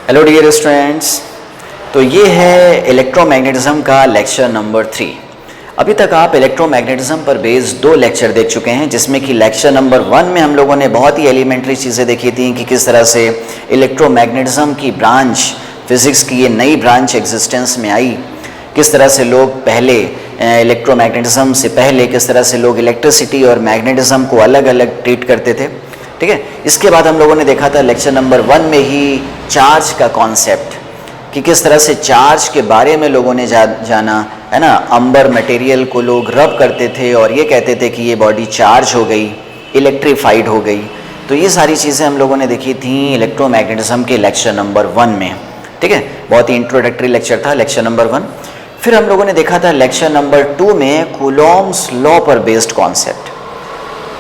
Hello dear students, तो ये है इलेक्ट्रोमैग्नेटिज्म का लेक्चर नंबर 3। अभी तक आप इलेक्ट्रोमैग्नेटिज्म पर बेस्ड 2 लेक्चर देख चुके हैं, जिसमें कि लेक्चर नंबर 1 में हम लोगों ने बहुत ही एलिमेंट्री चीज़ें देखी थी कि किस तरह से इलेक्ट्रोमैग्नेटिज्म की ब्रांच, फिज़िक्स की ये नई ब्रांच एग्जिस्टेंस में आई, किस तरह से लोग पहले इलेक्ट्रोमैग्नेटिज्म से पहले किस तरह से लोग इलेक्ट्रिसिटी और मैग्नेटिज्म को अलग अलग ट्रीट करते थे। ठीक है, इसके बाद हम लोगों ने देखा था लेक्चर नंबर 1 में ही चार्ज का कॉन्सेप्ट, कि किस तरह से चार्ज के बारे में लोगों ने जाना है ना। अंबर मटेरियल को लोग रब करते थे और ये कहते थे कि ये बॉडी चार्ज हो गई, इलेक्ट्रीफाइड हो गई। तो ये सारी चीज़ें हम लोगों ने देखी थी इलेक्ट्रोमैग्नेटिज्म के लेक्चर नंबर 1 में। ठीक है, बहुत ही इंट्रोडक्टरी लेक्चर था लेक्चर नंबर 1। फिर हम लोगों ने देखा था लेक्चर नंबर 2 में कूलॉम्स लॉ पर बेस्ड कॉन्सेप्ट।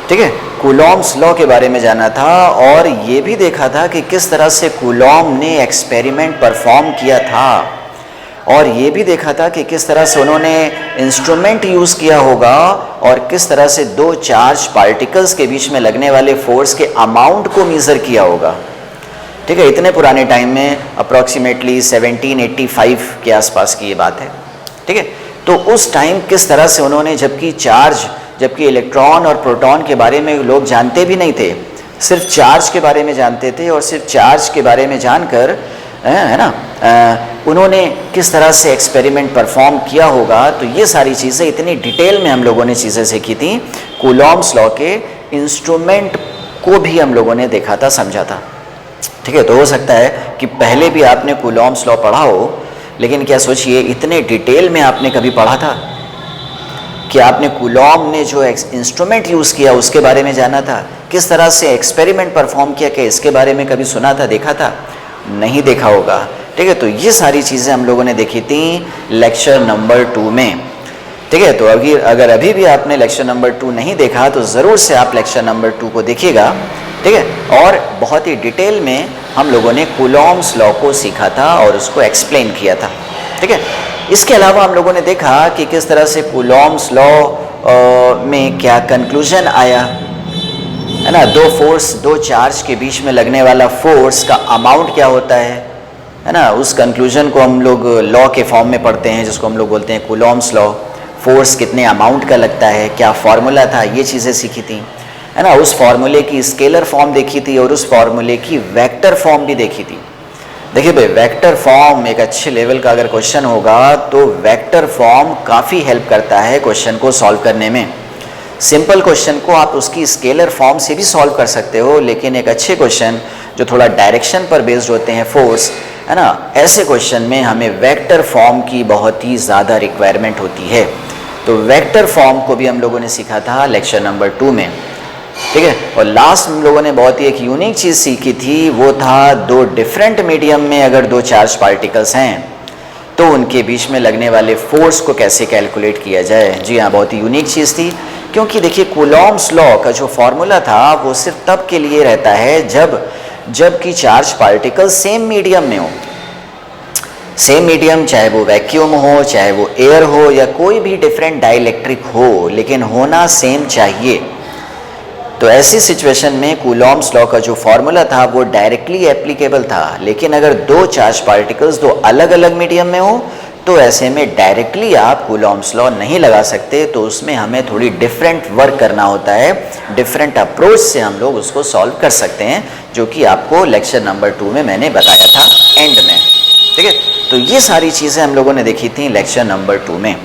ठीक है, कूलॉम्स लॉ के बारे में जाना था और ये भी देखा था कि किस तरह से कूलॉम ने एक्सपेरिमेंट परफॉर्म किया था, और ये भी देखा था कि किस तरह से उन्होंने इंस्ट्रूमेंट यूज़ किया होगा और किस तरह से 2 चार्ज पार्टिकल्स के बीच में लगने वाले फोर्स के अमाउंट को मेज़र किया होगा। ठीक है, इतने पुराने टाइम में अप्रॉक्सीमेटली 1785 के आसपास की ये बात है। ठीक है, तो उस टाइम किस तरह से उन्होंने, जबकि इलेक्ट्रॉन और प्रोटॉन के बारे में लोग जानते भी नहीं थे, सिर्फ चार्ज के बारे में जानते थे, और सिर्फ चार्ज के बारे में जानकर है ना उन्होंने किस तरह से एक्सपेरिमेंट परफॉर्म किया होगा। तो ये सारी चीज़ें इतनी डिटेल में हम लोगों ने चीज़ें सीखी थी। कूलॉम्स लॉ के इंस्ट्रूमेंट को भी हम लोगों ने देखा था, समझा था। ठीक है, तो हो सकता है कि पहले भी आपने कूलॉम्स लॉ पढ़ा हो, लेकिन क्या सोचिए इतने डिटेल में आपने कभी पढ़ा था कि आपने कूलॉम ने जो इंस्ट्रूमेंट यूज़ किया उसके बारे में जाना था, किस तरह से एक्सपेरिमेंट परफॉर्म किया, कि इसके बारे में कभी सुना था, देखा था? नहीं देखा होगा। ठीक है, तो ये सारी चीज़ें हम लोगों ने देखी थी लेक्चर नंबर 2 में। ठीक है, तो अगर अभी भी आपने लेक्चर नंबर 2 नहीं देखा तो ज़रूर से आप लेक्चर नंबर 2 को देखिएगा। ठीक है, और बहुत ही डिटेल में हम लोगों ने कूलॉम्स लॉ को सीखा था और उसको एक्सप्लेन किया था। ठीक है, इसके अलावा हम लोगों ने देखा कि किस तरह से कूलॉम्स लॉ में क्या कंक्लूजन आया, है ना। 2 चार्ज के बीच में लगने वाला फोर्स का अमाउंट क्या होता है ना। उस कंक्लूजन को हम लोग लॉ के फॉर्म में पढ़ते हैं, जिसको हम लोग बोलते हैं कूलॉम्स लॉ। फोर्स कितने अमाउंट का लगता है, क्या फॉर्मूला था, ये चीज़ें सीखी थी, है ना। उस फॉर्मूले की स्केलर फॉर्म देखी थी और उस फॉर्मूले की वेक्टर फॉर्म भी देखी थी। देखिए भाई, वेक्टर फॉर्म एक अच्छे लेवल का अगर क्वेश्चन होगा तो वेक्टर फॉर्म काफ़ी हेल्प करता है क्वेश्चन को सॉल्व करने में। सिंपल क्वेश्चन को आप उसकी स्केलर फॉर्म से भी सॉल्व कर सकते हो, लेकिन एक अच्छे क्वेश्चन जो थोड़ा डायरेक्शन पर बेस्ड होते हैं, फोर्स, है ना, ऐसे क्वेश्चन में हमें वेक्टर फॉर्म की बहुत ही ज़्यादा रिक्वायरमेंट होती है। तो वेक्टर फॉर्म को भी हम लोगों ने सीखा था लेक्चर नंबर 2 में। ठीक है, और लास्ट हम लोगों ने बहुत ही एक यूनिक चीज़ सीखी थी, वो था 2 डिफरेंट मीडियम में अगर 2 चार्ज पार्टिकल्स हैं तो उनके बीच में लगने वाले फोर्स को कैसे कैलकुलेट किया जाए। जी हाँ, बहुत ही यूनिक चीज़ थी, क्योंकि देखिए कूलॉम्स लॉ का जो फॉर्मूला था वो सिर्फ तब के लिए रहता है जबकि चार्ज पार्टिकल सेम मीडियम में हो। सेम मीडियम, चाहे वो वैक्यूम हो, चाहे वो एयर हो, या कोई भी डिफरेंट डाइलेक्ट्रिक हो, लेकिन होना सेम चाहिए। तो ऐसी सिचुएशन में कूलॉम्स लॉ का जो फॉर्मूला था वो डायरेक्टली एप्लीकेबल था। लेकिन अगर 2 चार्ज पार्टिकल्स 2 अलग अलग मीडियम में हो तो ऐसे में डायरेक्टली आप कूलॉम्स लॉ नहीं लगा सकते, तो उसमें हमें थोड़ी डिफरेंट वर्क करना होता है। डिफरेंट अप्रोच से हम लोग उसको सॉल्व कर सकते हैं, जो कि आपको लेक्चर नंबर 2 में मैंने बताया था एंड में। ठीक है, तो ये सारी चीज़ें हम लोगों ने देखी थी लेक्चर नंबर 2 में।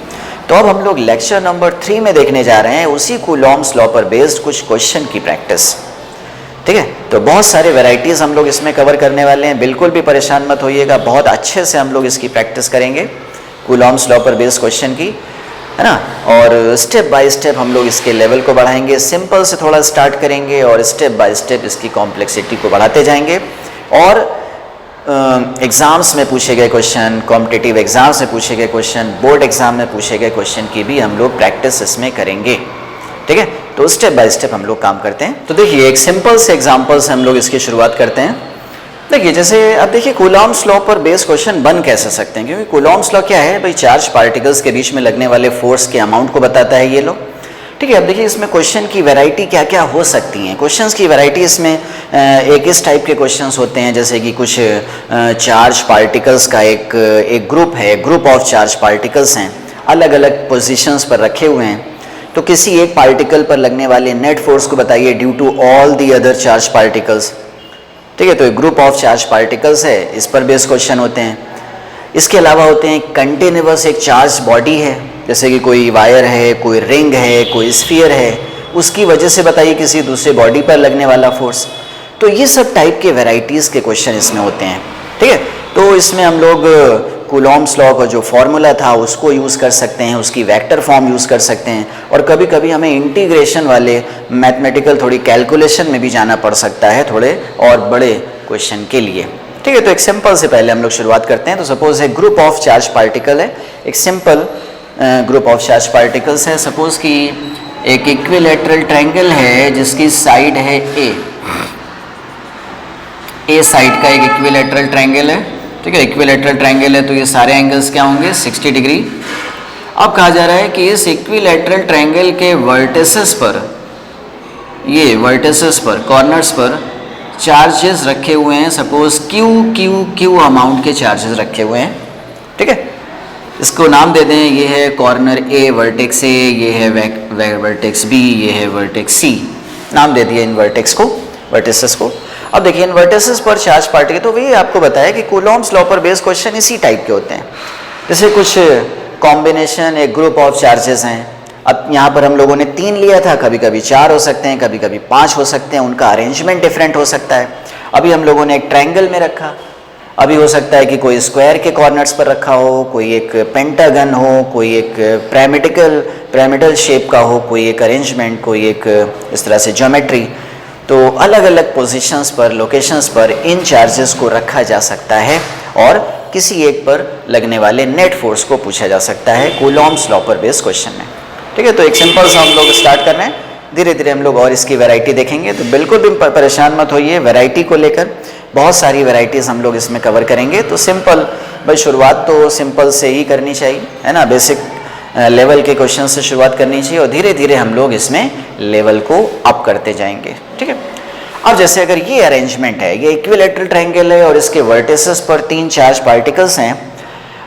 तो अब हम लोग लेक्चर नंबर 3 में देखने जा रहे हैं उसी कूलॉम्स लॉ पर बेस्ड कुछ क्वेश्चन की प्रैक्टिस। ठीक है, तो बहुत सारे वैरायटीज़ हम लोग इसमें कवर करने वाले हैं, बिल्कुल भी परेशान मत होइएगा, बहुत अच्छे से हम लोग इसकी प्रैक्टिस करेंगे कूलॉम्स लॉ पर बेस्ड क्वेश्चन की, है ना। और स्टेप बाय स्टेप हम लोग इसके लेवल को बढ़ाएंगे, सिंपल से थोड़ा स्टार्ट करेंगे और स्टेप बाय स्टेप इसकी कॉम्प्लेक्सिटी को बढ़ाते जाएंगे। और एग्ज़ाम्स में पूछे गए क्वेश्चन, कॉम्पिटिटिव एग्ज़ाम्स में पूछे गए क्वेश्चन, बोर्ड एग्ज़ाम में पूछे गए क्वेश्चन की भी हम लोग प्रैक्टिस इसमें करेंगे। ठीक है, तो स्टेप बाय स्टेप हम लोग काम करते हैं। तो देखिए, एक सिंपल से एग्जाम्पल से हम लोग इसकी शुरुआत करते हैं। देखिए, जैसे अब देखिए कूलॉम्स लॉ पर बेस्ड क्वेश्चन बन कैसे सकते हैं, क्योंकि कूलॉम्स लॉ क्या है भाई, चार्ज पार्टिकल्स के बीच में लगने वाले फोर्स के अमाउंट को बताता है ये लॉ। ठीक है। अब देखिए इसमें क्वेश्चन की वैरायटी क्या क्या हो सकती हैं। क्वेश्चंस की वैरायटी इसमें एक इस टाइप के क्वेश्चंस होते हैं जैसे कि कुछ चार्ज पार्टिकल्स का एक ग्रुप है, ग्रुप ऑफ चार्ज पार्टिकल्स हैं, अलग अलग पोजीशंस पर रखे हुए हैं। तो किसी एक पार्टिकल पर लगने वाले नेट फोर्स को बताइए due to all the other charge particles. ठीक है, तो एक ग्रुप ऑफ चार्ज पार्टिकल्स है, इस पर बेस्ड क्वेश्चन होते हैं। इसके अलावा होते हैं कंटिन्यूअस एक चार्ज बॉडी है, जैसे कि कोई वायर है, कोई रिंग है, कोई स्फीयर है, उसकी वजह से बताइए किसी दूसरे बॉडी पर लगने वाला फोर्स। तो ये सब टाइप के वैरायटीज़ के क्वेश्चन इसमें होते हैं। ठीक है, तो इसमें हम लोग कूलॉम्स लॉ का जो फॉर्मूला था उसको यूज़ कर सकते हैं, उसकी वेक्टर फॉर्म यूज़ कर सकते हैं, और कभी कभी हमें इंटीग्रेशन वाले मैथमेटिकल थोड़ी कैलकुलेशन में भी जाना पड़ सकता है थोड़े और बड़े क्वेश्चन के लिए। ठीक है, तो एक सिंपल से पहले हम लोग शुरुआत करते हैं। तो सपोज एक ग्रुप ऑफ चार्ज पार्टिकल है, एक simple group of charge particles है। सपोज कि एक इक्विलैटरल ट्रायंगल है जिसकी साइड है ए साइड का एक इक्विलैटरल ट्रायंगल है। ठीक है, इक्विलैटरल ट्रायंगल है तो ये सारे एंगल्स क्या होंगे 60 डिग्री। अब कहा जा रहा है कि इस इक्विलैटरल ट्रायंगल के वर्टिसेस पर, ये वर्टिसेस पर, कॉर्नर्स पर चार्जेस रखे हुए हैं। सपोज क्यू अमाउंट के चार्जेस रखे हुए हैं। ठीक है, इसको नाम दे दें, ये है कॉर्नर ए वर्टेक्स ए, ये है वर्टेक्स बी, ये है वर्टेक्स सी। नाम दे दिए इन वर्टेक्स को, वर्टिसेस को। अब देखिए इन वर्टिसेस पर चार्ज पार्टिकल, तो वही आपको बताया कि कूलॉम्स लॉ पर बेस्ड क्वेश्चन इसी टाइप के होते हैं। जैसे कुछ कॉम्बिनेशन एक ग्रुप ऑफ चार्जेस हैं। अब यहाँ पर हम लोगों ने 3 लिया था, कभी कभी 4 हो सकते हैं, कभी कभी 5 हो सकते हैं, उनका अरेंजमेंट डिफरेंट हो सकता है। अभी हम लोगों ने एक ट्रायंगल में रखा, अभी हो सकता है कि कोई स्क्वायर के कॉर्नर्स पर रखा हो, कोई एक पेंटागन हो, कोई एक पिरामिडल शेप का हो, कोई एक अरेंजमेंट, कोई एक इस तरह से ज्योमेट्री। तो अलग अलग पोजीशंस पर, लोकेशंस पर इन चार्जेस को रखा जा सकता है और किसी एक पर लगने वाले नेट फोर्स को पूछा जा सकता है कूलॉम्स लॉ पर बेस्ड क्वेश्चन में। ठीक है, तो एक सिंपल सा हम लोग स्टार्ट कर रहे हैं, धीरे धीरे हम लोग और इसकी वैरायटी देखेंगे। तो बिल्कुल भी परेशान मत होइए, वैरायटी को लेकर बहुत सारी वैरायटीज़ हम लोग इसमें कवर करेंगे। तो सिंपल, भाई शुरुआत तो सिंपल से ही करनी चाहिए, है ना। बेसिक लेवल के क्वेश्चन से शुरुआत करनी चाहिए और धीरे धीरे हम लोग इसमें लेवल को अप करते जाएंगे। ठीक है, अब जैसे अगर ये अरेंजमेंट है, ये इक्विलैटरल ट्रायंगल है और इसके वर्टिसेस पर 3 चार्ज पार्टिकल्स हैं।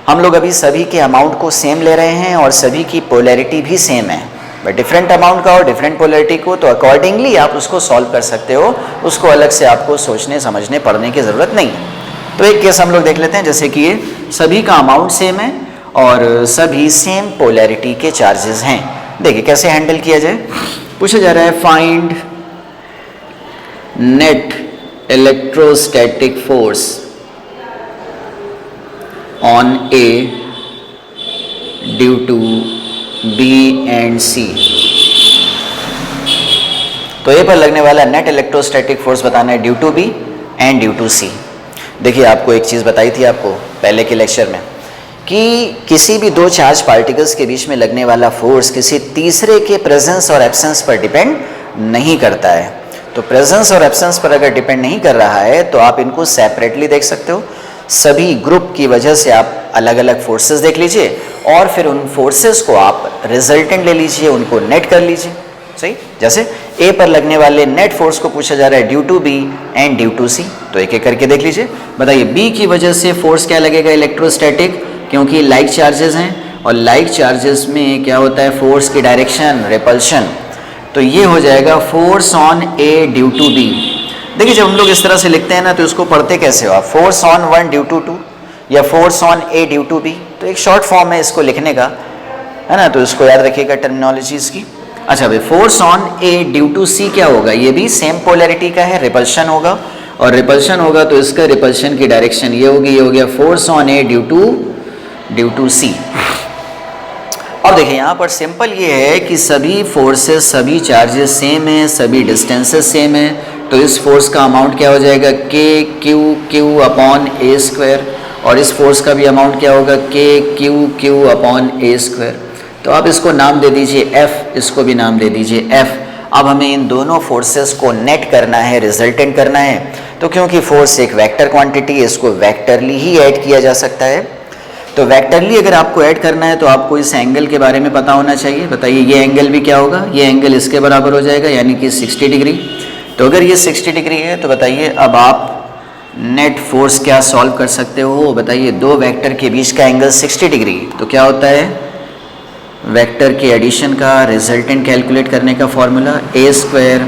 हम लोग अभी सभी के अमाउंट को सेम ले रहे हैं और सभी की पोलैरिटी भी सेम है, बट डिफरेंट अमाउंट का और डिफरेंट पोलैरिटी को, तो अकॉर्डिंगली आप उसको सॉल्व कर सकते हो, उसको अलग से आपको सोचने समझने पढ़ने की ज़रूरत नहीं है। तो एक केस हम लोग देख लेते हैं, जैसे कि ये सभी का अमाउंट सेम है और सभी सेम पोलैरिटी के चार्जेस हैं। देखिए कैसे हैंडल किया जाए। पूछा जा रहा है find net electrostatic force on A due to B and C. तो ए पर लगने वाला नेट इलेक्ट्रोस्टैटिक फोर्स बताना है due to B and due to C. देखिए आपको एक चीज़ बताई थी आपको पहले के लेक्चर में कि किसी भी 2 चार्ज पार्टिकल्स के बीच में लगने वाला फोर्स किसी तीसरे के प्रेजेंस और एब्सेंस पर डिपेंड नहीं करता है। तो प्रेजेंस और एब्सेंस पर अगर डिपेंड नहीं कर रहा है तो आप इनको सेपरेटली देख सकते हो। सभी ग्रुप की वजह से आप अलग अलग फोर्सेस देख लीजिए और फिर उन फोर्सेस को आप रिजल्टेंट ले लीजिए, उनको नेट कर लीजिए। सही, जैसे ए पर लगने वाले नेट फोर्स को पूछा जा रहा है due to B and due to C. तो एक एक करके देख लीजिए। बताइए बी की वजह से फोर्स क्या लगेगा इलेक्ट्रोस्टैटिक, क्योंकि लाइक चार्जेस हैं और लाइक चार्जेस में क्या होता है फोर्स की डायरेक्शन रिपल्शन। तो ये हो जाएगा force on A due to B. देखिए जब हम लोग इस तरह से लिखते हैं ना तो इसको पढ़ते कैसे हो आप, फोर्स ऑन 1 ड्यू टू 2 या force on A due to B. तो एक शॉर्ट फॉर्म है इसको लिखने का, है ना, तो इसको याद रखिएगा टर्मिनोलॉजीज की। अच्छा भाई, force on A due to C क्या होगा, ये भी सेम पोलैरिटी का है, रिपल्शन होगा और रिपल्शन होगा तो इसका रिपल्शन की डायरेक्शन ये होगी, ये हो गया force on A due to C. अब देखिए यहाँ पर सिंपल ये है कि सभी फोर्सेस, सभी चार्जेस सेम हैं, सभी डिस्टेंसेस सेम है, तो इस फोर्स का अमाउंट क्या हो जाएगा के क्यू अपॉन ए स्क्वायर, और इस फोर्स का भी अमाउंट क्या होगा के क्यू अपॉन ए स्क्वायर। तो आप इसको नाम दे दीजिए एफ, इसको भी नाम दे दीजिए एफ। अब हमें इन दोनों फोर्सेस को नेट करना है, रिजल्टेंट करना है। तो क्योंकि फोर्स एक वेक्टर क्वांटिटी है, इसको वेक्टरली ही ऐड किया जा सकता है। तो वेक्टरली अगर आपको ऐड करना है तो आपको इस एंगल के बारे में पता होना चाहिए। बताइए ये एंगल भी क्या होगा, ये एंगल इसके बराबर हो जाएगा यानी कि 60 डिग्री। तो अगर ये 60 डिग्री है तो बताइए अब आप नेट फोर्स क्या सॉल्व कर सकते हो। बताइए दो वेक्टर के बीच का एंगल 60 डिग्री, तो क्या होता है वेक्टर के एडिशन का रिजल्टेंट कैलकुलेट करने का formula A square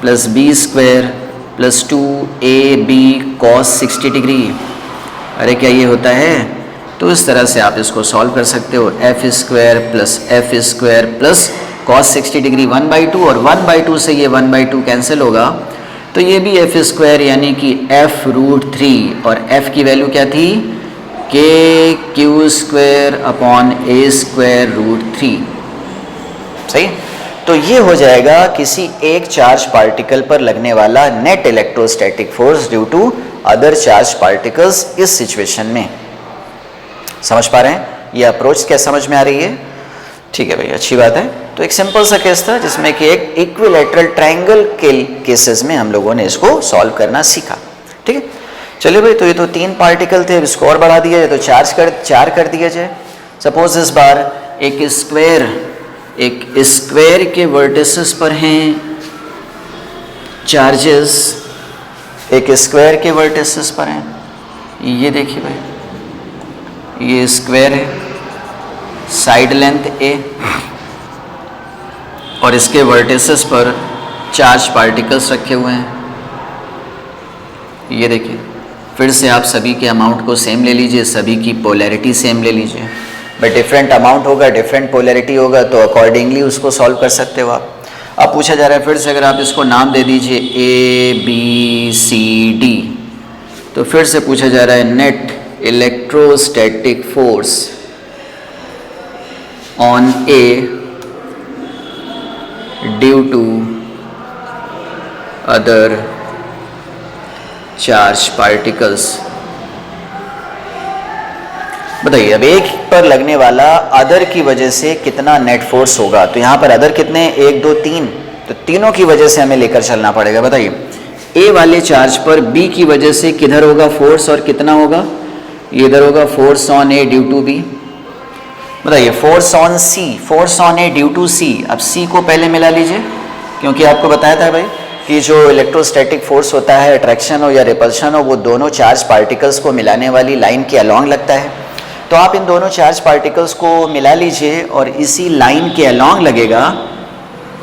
plus B square plus 2ab cos 60 degree. अरे क्या ये होता है? तो इस तरह से आप इसको सॉल्व कर सकते हो, F square plus cos 60 degree 1/2 और 1/2 से ये 1/2 कैंसिल होगा, तो ये भी एफ स्क्वायर यानी कि f√3 और f की वैल्यू क्या थी kq² अपॉन a²√3। सही। तो ये हो जाएगा किसी एक चार्ज पार्टिकल पर लगने वाला net electrostatic force due to other charge particles इस सिचुएशन में। समझ पा रहे हैं? ये अप्रोच क्या समझ में आ रही है? ठीक है भाई, अच्छी बात है। तो एक सिंपल सा केस था जिसमें कि एक इक्विलैटरल ट्रायंगल के केसेस में हम लोगों ने इसको सॉल्व करना सीखा। ठीक है, चलिए भाई, तो ये तो 3 पार्टिकल थे, अब इसको और बढ़ा दिया जाए तो 4 कर दिया जाए। सपोज इस बार एक स्क्वायर के वर्टिसेस पर हैं चार्जेस, एक स्क्वायर के वर्टिसेस पर हैं। ये देखिए भाई, ये स्क्वायर है, साइड लेंथ a और इसके वर्टिसेस पर चार्ज पार्टिकल्स रखे हुए हैं। ये देखिए, फिर से आप सभी के अमाउंट को सेम ले लीजिए, सभी की पोलैरिटी सेम ले लीजिए, बट डिफरेंट अमाउंट होगा, डिफरेंट पोलैरिटी होगा, तो अकॉर्डिंगली उसको सॉल्व कर सकते हो आप। अब पूछा जा रहा है फिर से, अगर आप इसको नाम दे दीजिए A B C D, तो फिर से पूछा जा रहा है net electrostatic force on A due to other charge particles. बताइए अब एक पर लगने वाला अदर की वजह से कितना नेट फोर्स होगा। तो यहाँ पर अदर कितने, 1 2 3, तो तीनों की वजह से हमें लेकर चलना पड़ेगा। बताइए ए वाले चार्ज पर बी की वजह से किधर होगा फोर्स और कितना होगा? ये इधर होगा force on A due to B. बताइए force on C, force on A due to C. अब सी को पहले मिला लीजिए, क्योंकि आपको बताया था भाई कि जो इलेक्ट्रोस्टैटिक फोर्स होता है, अट्रैक्शन हो या रिपल्शन हो, वो दोनों चार्ज पार्टिकल्स को मिलाने वाली लाइन के अलॉन्ग लगता है। तो आप इन दोनों चार्ज पार्टिकल्स को मिला लीजिए और इसी लाइन के अलॉन्ग लगेगा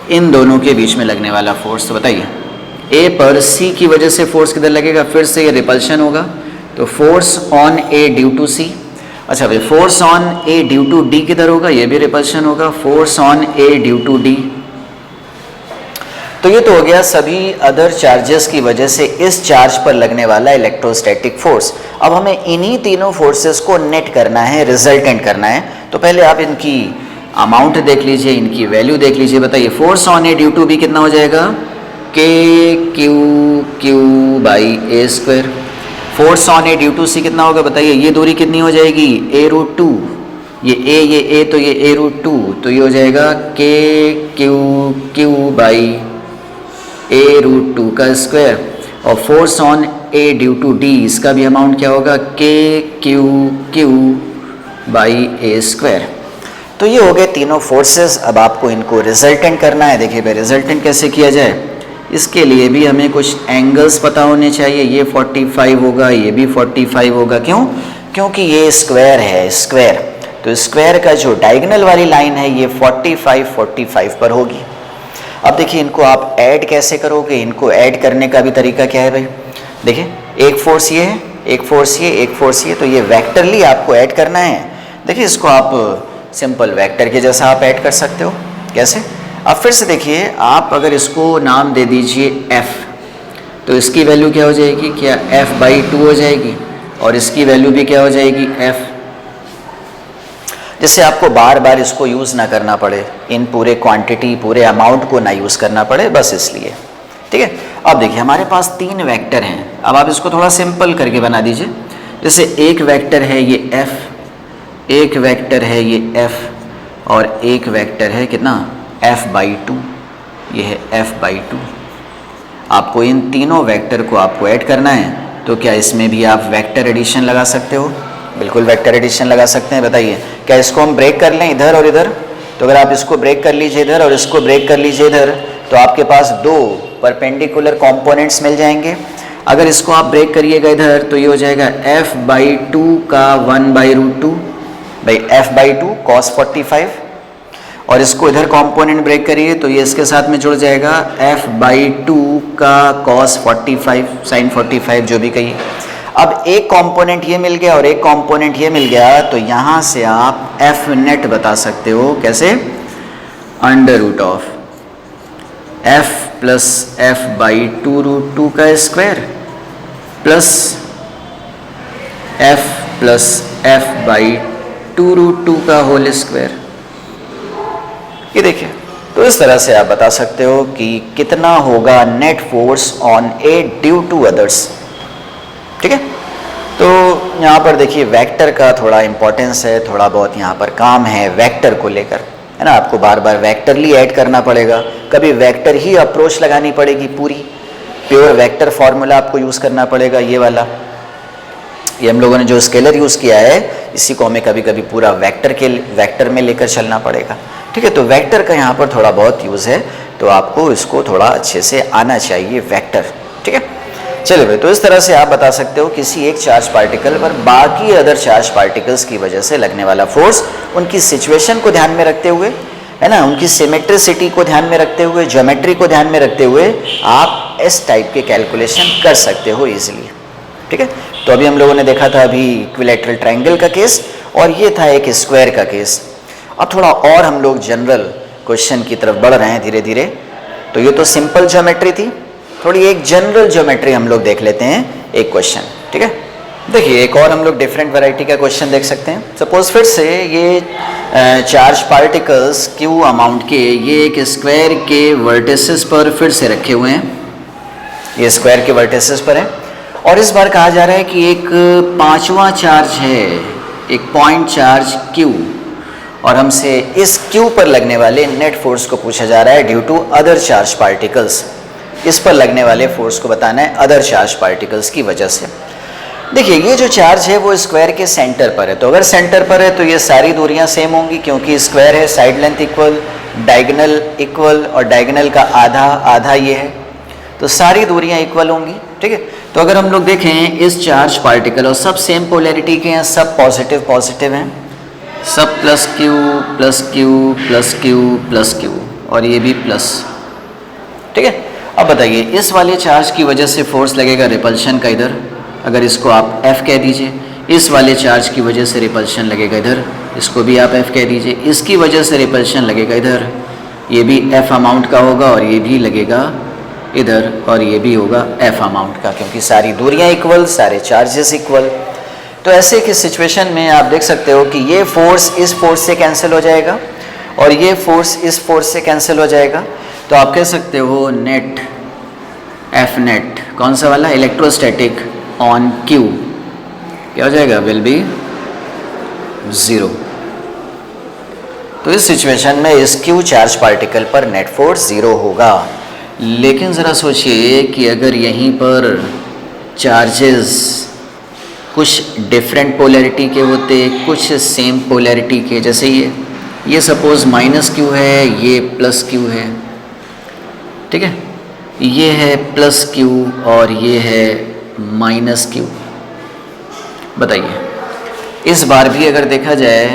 इन दोनों के बीच में लगने वाला फोर्स। तो बताइए ए पर सी की वजह से फोर्स किधर लगेगा? फिर से ये रिपल्शन होगा, तो force on A due to C. अच्छा भाई, force on A due to D किधर होगा? ये भी रिपल्शन होगा, force on A due to D. तो ये तो हो गया सभी अदर चार्जेस की वजह से इस चार्ज पर लगने वाला इलेक्ट्रोस्टैटिक फोर्स। अब हमें इन्हीं तीनों फोर्सेस को नेट करना है, रिजल्टेंट करना है। तो पहले आप इनकी अमाउंट देख लीजिए, इनकी वैल्यू देख लीजिए। बताइए force on A due to B कितना हो जाएगा? kq/a²। Force on A due to C कितना होगा? बताइए ये दूरी कितनी हो जाएगी? a√2। ये a तो ये a√2, तो ये हो जाएगा kq/a√2 का स्क्वायर। और force on A due to D, इसका भी अमाउंट क्या होगा? kq/a²। तो ये हो गए तीनों फोर्सेस। अब आपको इनको रिजल्टेंट करना है। देखिए भाई, रिजल्टेंट कैसे किया जाए, इसके लिए भी हमें कुछ एंगल्स पता होने चाहिए। ये 45 होगा, ये भी 45 होगा। क्यों? क्योंकि ये स्क्वायर है, स्क्वायर, तो स्क्वायर का जो डायगोनल वाली लाइन है ये 45 पर होगी। अब देखिए इनको आप ऐड कैसे करोगे? इनको ऐड करने का भी तरीका क्या है भाई? देखिए एक फोर्स ये है, एक फोर्स ये, एक फोर्स ये, तो ये वेक्टरली आपको ऐड करना है। देखिए इसको आप सिंपल वेक्टर के जैसा आप ऐड कर सकते हो। कैसे? अब फिर से देखिए, आप अगर इसको नाम दे दीजिए f, तो इसकी वैल्यू क्या हो जाएगी? क्या f/2 हो जाएगी, और इसकी वैल्यू भी क्या हो जाएगी? f। जिससे आपको बार बार इसको यूज़ ना करना पड़े, इन पूरे क्वांटिटी, पूरे अमाउंट को ना यूज़ करना पड़े, बस इसलिए। ठीक है, अब देखिए हमारे पास 3 वेक्टर हैं। अब आप इसको थोड़ा सिंपल करके बना दीजिए। जैसे एक वेक्टर है ये f, एक वेक्टर है ये f, और एक वेक्टर है कितना? f/2। ये है f/2। आपको इन तीनों वेक्टर को आपको ऐड करना है। तो क्या इसमें भी आप वेक्टर एडिशन लगा सकते हो? बिल्कुल वेक्टर एडिशन लगा सकते हैं। बताइए क्या इसको हम ब्रेक कर लें इधर और इधर? तो अगर आप इसको ब्रेक कर लीजिए इधर और इसको ब्रेक कर लीजिए इधर, तो आपके पास दो परपेंडिकुलर कंपोनेंट्स मिल जाएंगे। अगर इसको आप ब्रेक करिएगा इधर तो ये हो जाएगा f/2 का 1/√2 भाई f/2 cos 45, और इसको इधर कंपोनेंट ब्रेक करिए तो ये इसके साथ में जुड़ जाएगा f/2 का cos 45 sin 45 जो भी कहिए। अब एक कंपोनेंट ये मिल गया और एक कंपोनेंट ये मिल गया, तो यहाँ से आप f नेट बता सकते हो कैसे? √of f प्लस f/2√2 का square plus f plus f/2√2 का होल स्क्वायर। ये देखिए, तो इस तरह से आप बता सकते हो कि कितना होगा net force on A due to others. ठीक है, तो यहाँ पर देखिए वेक्टर का थोड़ा इंपॉर्टेंस है, थोड़ा बहुत यहाँ पर काम है वेक्टर को लेकर, है ना। आपको बार बार वेक्टरली ऐड करना पड़ेगा, कभी वेक्टर ही अप्रोच लगानी पड़ेगी, पूरी प्योर वेक्टर फॉर्मूला आपको यूज़ करना पड़ेगा। ये वाला, ये हम लोगों ने जो स्केलर यूज़ किया है, इसी को हमें कभी कभी पूरा वेक्टर में लेकर चलना पड़ेगा। ठीक है, तो वेक्टर का यहाँ पर थोड़ा बहुत यूज़ है, तो आपको इसको थोड़ा अच्छे से आना चाहिए वेक्टर। ठीक है, चलिए भाई, तो इस तरह से आप बता सकते हो किसी एक चार्ज पार्टिकल पर बाकी अदर चार्ज पार्टिकल्स की वजह से लगने वाला फोर्स, उनकी सिचुएशन को ध्यान में रखते हुए, है ना, उनकी सिमेट्रिसिटी को ध्यान में रखते हुए, ज्योमेट्री को ध्यान में रखते हुए आप इस टाइप के कैलकुलेशन कर सकते हो इजीली। ठीक है, तो अभी हम लोगों ने देखा था अभी इक्विलैटरल ट्रायंगल का केस, और ये था एक स्क्वायर का केस। अब थोड़ा और हम लोग जनरल क्वेश्चन की तरफ बढ़ रहे हैं धीरे धीरे। तो ये तो सिंपल ज्योमेट्री थी, थोड़ी एक जनरल ज्योमेट्री हम लोग देख लेते हैं एक क्वेश्चन। ठीक है, देखिए एक और हम लोग डिफरेंट वैरायटी का क्वेश्चन देख सकते हैं। सपोज फिर से ये चार्ज पार्टिकल्स क्यू अमाउंट के ये एक स्क्वायर के वर्टिसेस पर फिर से रखे हुए हैं, ये स्क्वायर के वर्टिसेस पर है, और इस बार कहा जा रहा है कि एक पांचवा चार्ज है, एक पॉइंट चार्ज क्यू, और हमसे इस क्यू पर लगने वाले नेट फोर्स को पूछा जा रहा है due to other charge particles. इस पर लगने वाले फोर्स को बताना है अदर चार्ज पार्टिकल्स की वजह से। देखिए ये जो चार्ज है वो स्क्वायर के सेंटर पर है, तो अगर सेंटर पर है तो ये सारी दूरियां सेम होंगी, क्योंकि स्क्वायर है, side length equal, diagonal equal, और डायगोनल का आधा आधा ये है, तो सारी दूरियां इक्वल होंगी। ठीक है, तो अगर हम लोग देखें इस चार्ज पार्टिकल, और सब सेम पोलैरिटी के हैं, सब पॉजिटिव पॉजिटिव हैं, सब plus Q plus Q plus Q plus Q, और ये भी प्लस। ठीक है, अब बताइए इस वाले चार्ज की वजह से फोर्स लगेगा रिपल्शन का इधर, अगर इसको आप F कह दीजिए, इस वाले चार्ज की वजह से रिपल्शन लगेगा इधर, इसको भी आप F कह दीजिए, इसकी वजह से रिपल्शन लगेगा इधर, ये भी F अमाउंट का होगा, और ये भी लगेगा इधर, और ये भी होगा F अमाउंट का, क्योंकि सारी दूरियां इक्वल, सारे चार्जेस इक्वल। तो ऐसे की सिचुएशन में आप देख सकते हो कि ये फोर्स इस फोर्स से कैंसिल हो जाएगा, और ये फोर्स इस फोर्स से कैंसिल हो जाएगा, तो आप कह सकते हो नेट F नेट कौन सा वाला, इलेक्ट्रोस्टैटिक ऑन Q क्या हो जाएगा, विल बी 0। तो इस सिचुएशन में इस Q चार्ज पार्टिकल पर नेट फोर्स 0 होगा। लेकिन ज़रा सोचिए कि अगर यहीं पर चार्जेस कुछ डिफरेंट पोलैरिटी के होते, कुछ सेम पोलैरिटी के, जैसे ये सपोज -Q है, ये +Q है, ठीक है, ये है +Q और ये है -Q। बताइए इस बार भी अगर देखा जाए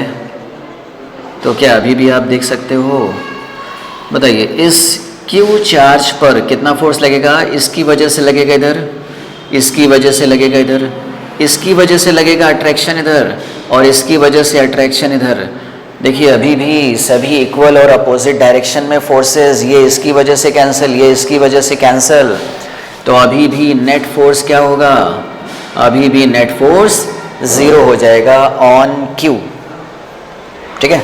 तो क्या अभी भी आप देख सकते हो? बताइए इस Q चार्ज पर कितना फोर्स लगेगा, इसकी वजह से लगेगा इधर, इसकी वजह से लगेगा इधर, इसकी वजह से लगेगा अट्रैक्शन इधर, और इसकी वजह से अट्रैक्शन इधर। देखिए अभी भी सभी इक्वल और अपोजिट डायरेक्शन में फोर्सेस, ये इसकी वजह से कैंसिल, ये इसकी वजह से कैंसिल, तो अभी भी नेट फोर्स क्या होगा, अभी भी नेट फोर्स 0 हो जाएगा ऑन Q। ठीक है,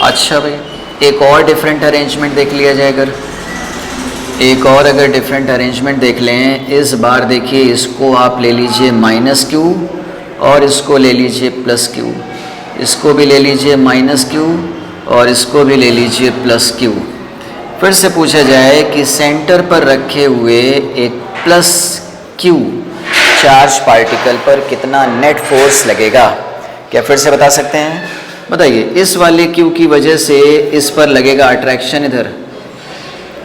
अच्छा भाई एक और डिफरेंट अरेंजमेंट देख लिया जाए, अगर एक और अगर डिफरेंट अरेंजमेंट देख लें, इस बार देखिए इसको आप ले लीजिए -Q और इसको ले लीजिए +Q, इसको भी ले लीजिए -Q और इसको भी ले लीजिए +Q। फिर से पूछा जाए कि सेंटर पर रखे हुए एक +Q चार्ज पार्टिकल पर कितना नेट फोर्स लगेगा, क्या फिर से बता सकते हैं? बताइए, इस वाले क्यू की वजह से इस पर लगेगा अट्रैक्शन इधर,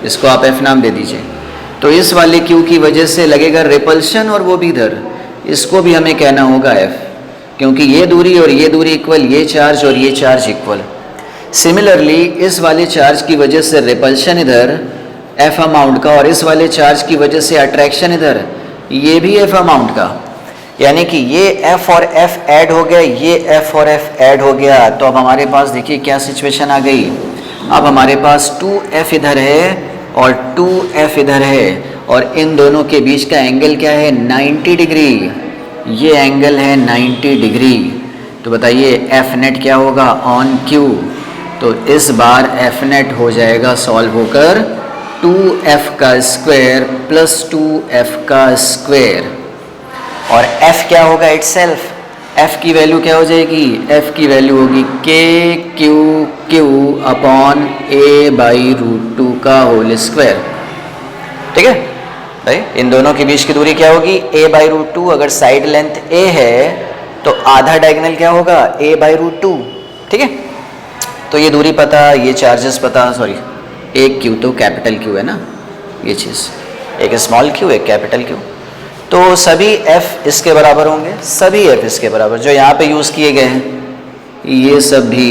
इसको आप एफ नाम दे दीजिए। तो इस वाले क्यू की वजह से लगेगा रिपल्शन और वो भी इधर, इसको भी हमें कहना होगा एफ, क्योंकि ये दूरी और ये दूरी इक्वल, ये चार्ज और ये चार्ज इक्वल। सिमिलरली इस वाले चार्ज की वजह से रिपल्शन इधर एफ अमाउंट का, और इस वाले चार्ज की वजह से अट्रैक्शन इधर, ये भी एफ अमाउंट का। यानी कि ये एफ और एफ ऐड हो गया, ये एफ और एफ ऐड हो गया। तो अब हमारे पास देखिए क्या सिचुएशन आ गई। अब हमारे पास 2f इधर है और 2f इधर है, और इन दोनों के बीच का एंगल क्या है? 90 डिग्री। ये एंगल है 90 डिग्री। तो बताइए एफ नेट क्या होगा ऑन क्यू? तो इस बार एफ नेट हो जाएगा सॉल्व होकर 2f का स्क्वायर प्लस 2f का स्क्वायर, और f क्या होगा इटसेल्फ? f की वैल्यू क्या हो जाएगी? f की वैल्यू होगी K Q Q upon a by root 2 का होल स्क्वायर। ठीक है भाई, इन दोनों के बीच की दूरी क्या होगी? a by root 2। अगर साइड लेंथ a है तो आधा डायगोनल क्या होगा? a by root 2। ठीक है, तो ये दूरी पता, ये चार्जेस पता, सॉरी एक क्यू तो कैपिटल क्यू है ना, ये चीज़, एक स्मॉल क्यू एक कैपिटल क्यू। तो सभी f इसके बराबर होंगे, सभी f इसके बराबर जो यहाँ पे यूज़ किए गए हैं, ये सब भी,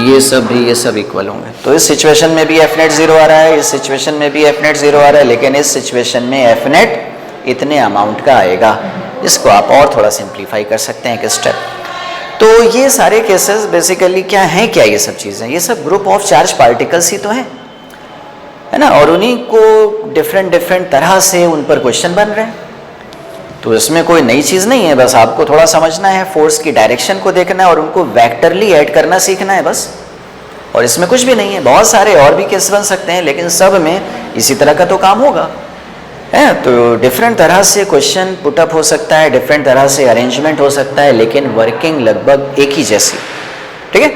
ये सब भी, ये सब इक्वल होंगे। तो इस सिचुएशन में भी f नेट 0 आ रहा है, इस सिचुएशन में भी f नेट 0 आ रहा है, लेकिन इस सिचुएशन में f नेट इतने अमाउंट का आएगा। इसको आप और थोड़ा सिंप्लीफाई कर सकते हैं एक स्टेप। तो ये सारे केसेस बेसिकली क्या हैं? क्या ये सब चीज़ें? ये सब ग्रुप ऑफ चार्ज पार्टिकल्स ही तो हैं, है ना, और उन्हीं को डिफरेंट तरह से उन पर क्वेश्चन बन रहे हैं। तो इसमें कोई नई चीज़ नहीं है, बस आपको थोड़ा समझना है, फोर्स की डायरेक्शन को देखना है और उनको वेक्टरली ऐड करना सीखना है बस, और इसमें कुछ भी नहीं है। बहुत सारे और भी केस बन सकते हैं, लेकिन सब में इसी तरह का तो काम होगा, है। तो डिफरेंट तरह से क्वेश्चन पुटअप हो सकता है, डिफरेंट तरह से अरेंजमेंट हो सकता है, लेकिन वर्किंग लगभग एक ही जैसी। ठीक है,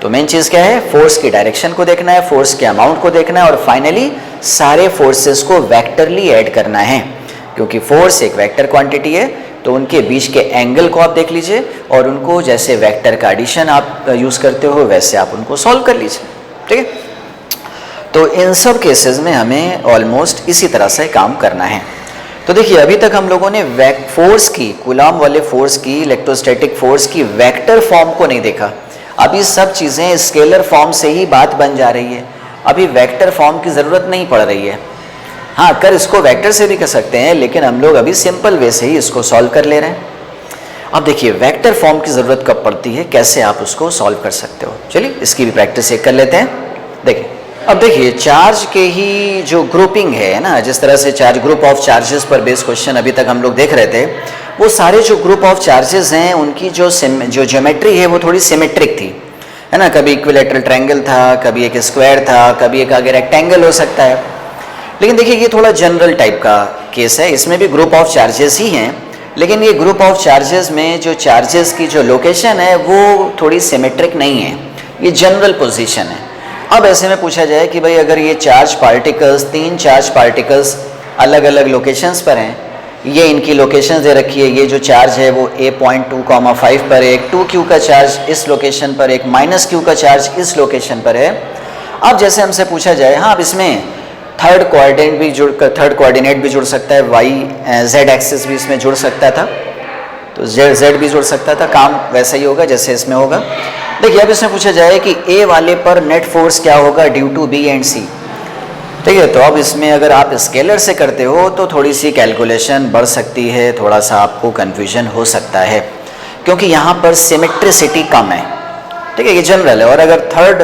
तो मेन चीज़ क्या है? फोर्स की डायरेक्शन को देखना है, फोर्स के अमाउंट को देखना है, और फाइनली सारे फोर्सेस को वेक्टरली ऐड करना है, क्योंकि फोर्स एक वेक्टर क्वांटिटी है। तो उनके बीच के एंगल को आप देख लीजिए, और उनको जैसे वेक्टर का एडिशन आप यूज़ करते हो वैसे आप उनको सॉल्व कर लीजिए। ठीक है, तो इन सब केसेस में हमें ऑलमोस्ट इसी तरह से काम करना है। तो देखिए, अभी तक हम लोगों ने फोर्स की, कूलॉम वाले फोर्स की, इलेक्ट्रोस्टैटिक फोर्स की वेक्टर फॉर्म को नहीं देखा। अभी सब चीज़ें स्केलर फॉर्म से ही बात बन जा रही है, अभी वेक्टर फॉर्म की ज़रूरत नहीं पड़ रही है। हाँ, कर इसको वेक्टर से भी कर सकते हैं, लेकिन हम लोग अभी सिंपल वे से ही इसको सॉल्व कर ले रहे हैं। अब देखिए वेक्टर फॉर्म की ज़रूरत कब पड़ती है, कैसे आप उसको सॉल्व कर सकते हो। चलिए इसकी भी प्रैक्टिस एक कर लेते हैं। देखिए, अब देखिए चार्ज के ही जो ग्रुपिंग है ना, जिस तरह से चार्ज, ग्रुप ऑफ चार्जेस पर बेस्ड क्वेश्चन अभी तक हम लोग देख रहे थे, वो सारे जो ग्रुप ऑफ चार्जेस हैं उनकी जो ज्योमेट्री है वो थोड़ी सिमेट्रिक थी, है ना। कभी इक्विलैटरल ट्रायंगल था, कभी एक स्क्वायर था, कभी एक आगे रेक्टेंगल हो सकता है। लेकिन देखिए ये थोड़ा जनरल टाइप का केस है, इसमें भी ग्रुप ऑफ चार्जेस ही हैं, लेकिन ये ग्रुप ऑफ चार्जेस में जो चार्जेस की जो लोकेशन है वो थोड़ी सिमेट्रिक नहीं है, ये जनरल पोजीशन है। अब ऐसे में पूछा जाए कि भाई अगर ये चार्ज पार्टिकल्स, 3 चार्ज पार्टिकल्स अलग अलग लोकेशंस पर हैं, ये इनकी लोकेशन दे रखी है, ये जो चार्ज है वो A.2,5 पर है, एक 2q का चार्ज इस लोकेशन पर, एक -q का चार्ज इस लोकेशन पर है। अब जैसे हमसे पूछा जाए, हाँ अब इसमें थर्ड कोऑर्डिनेट भी जुड़ सकता है, z एक्सिस भी इसमें जुड़ सकता था, तो z भी जुड़ सकता था, काम वैसा ही होगा जैसे इसमें होगा। देखिए अब इसमें पूछा जाए कि A वाले पर नेट फोर्स क्या होगा due to B and C। ठीक है, तो अब इसमें अगर आप स्केलर से करते हो तो थोड़ी सी कैलकुलेशन बढ़ सकती है, थोड़ा सा आपको कन्फ्यूजन हो सकता है, क्योंकि यहाँ पर सिमेट्रिसिटी कम है। ठीक है, ये जनरल है, और अगर थर्ड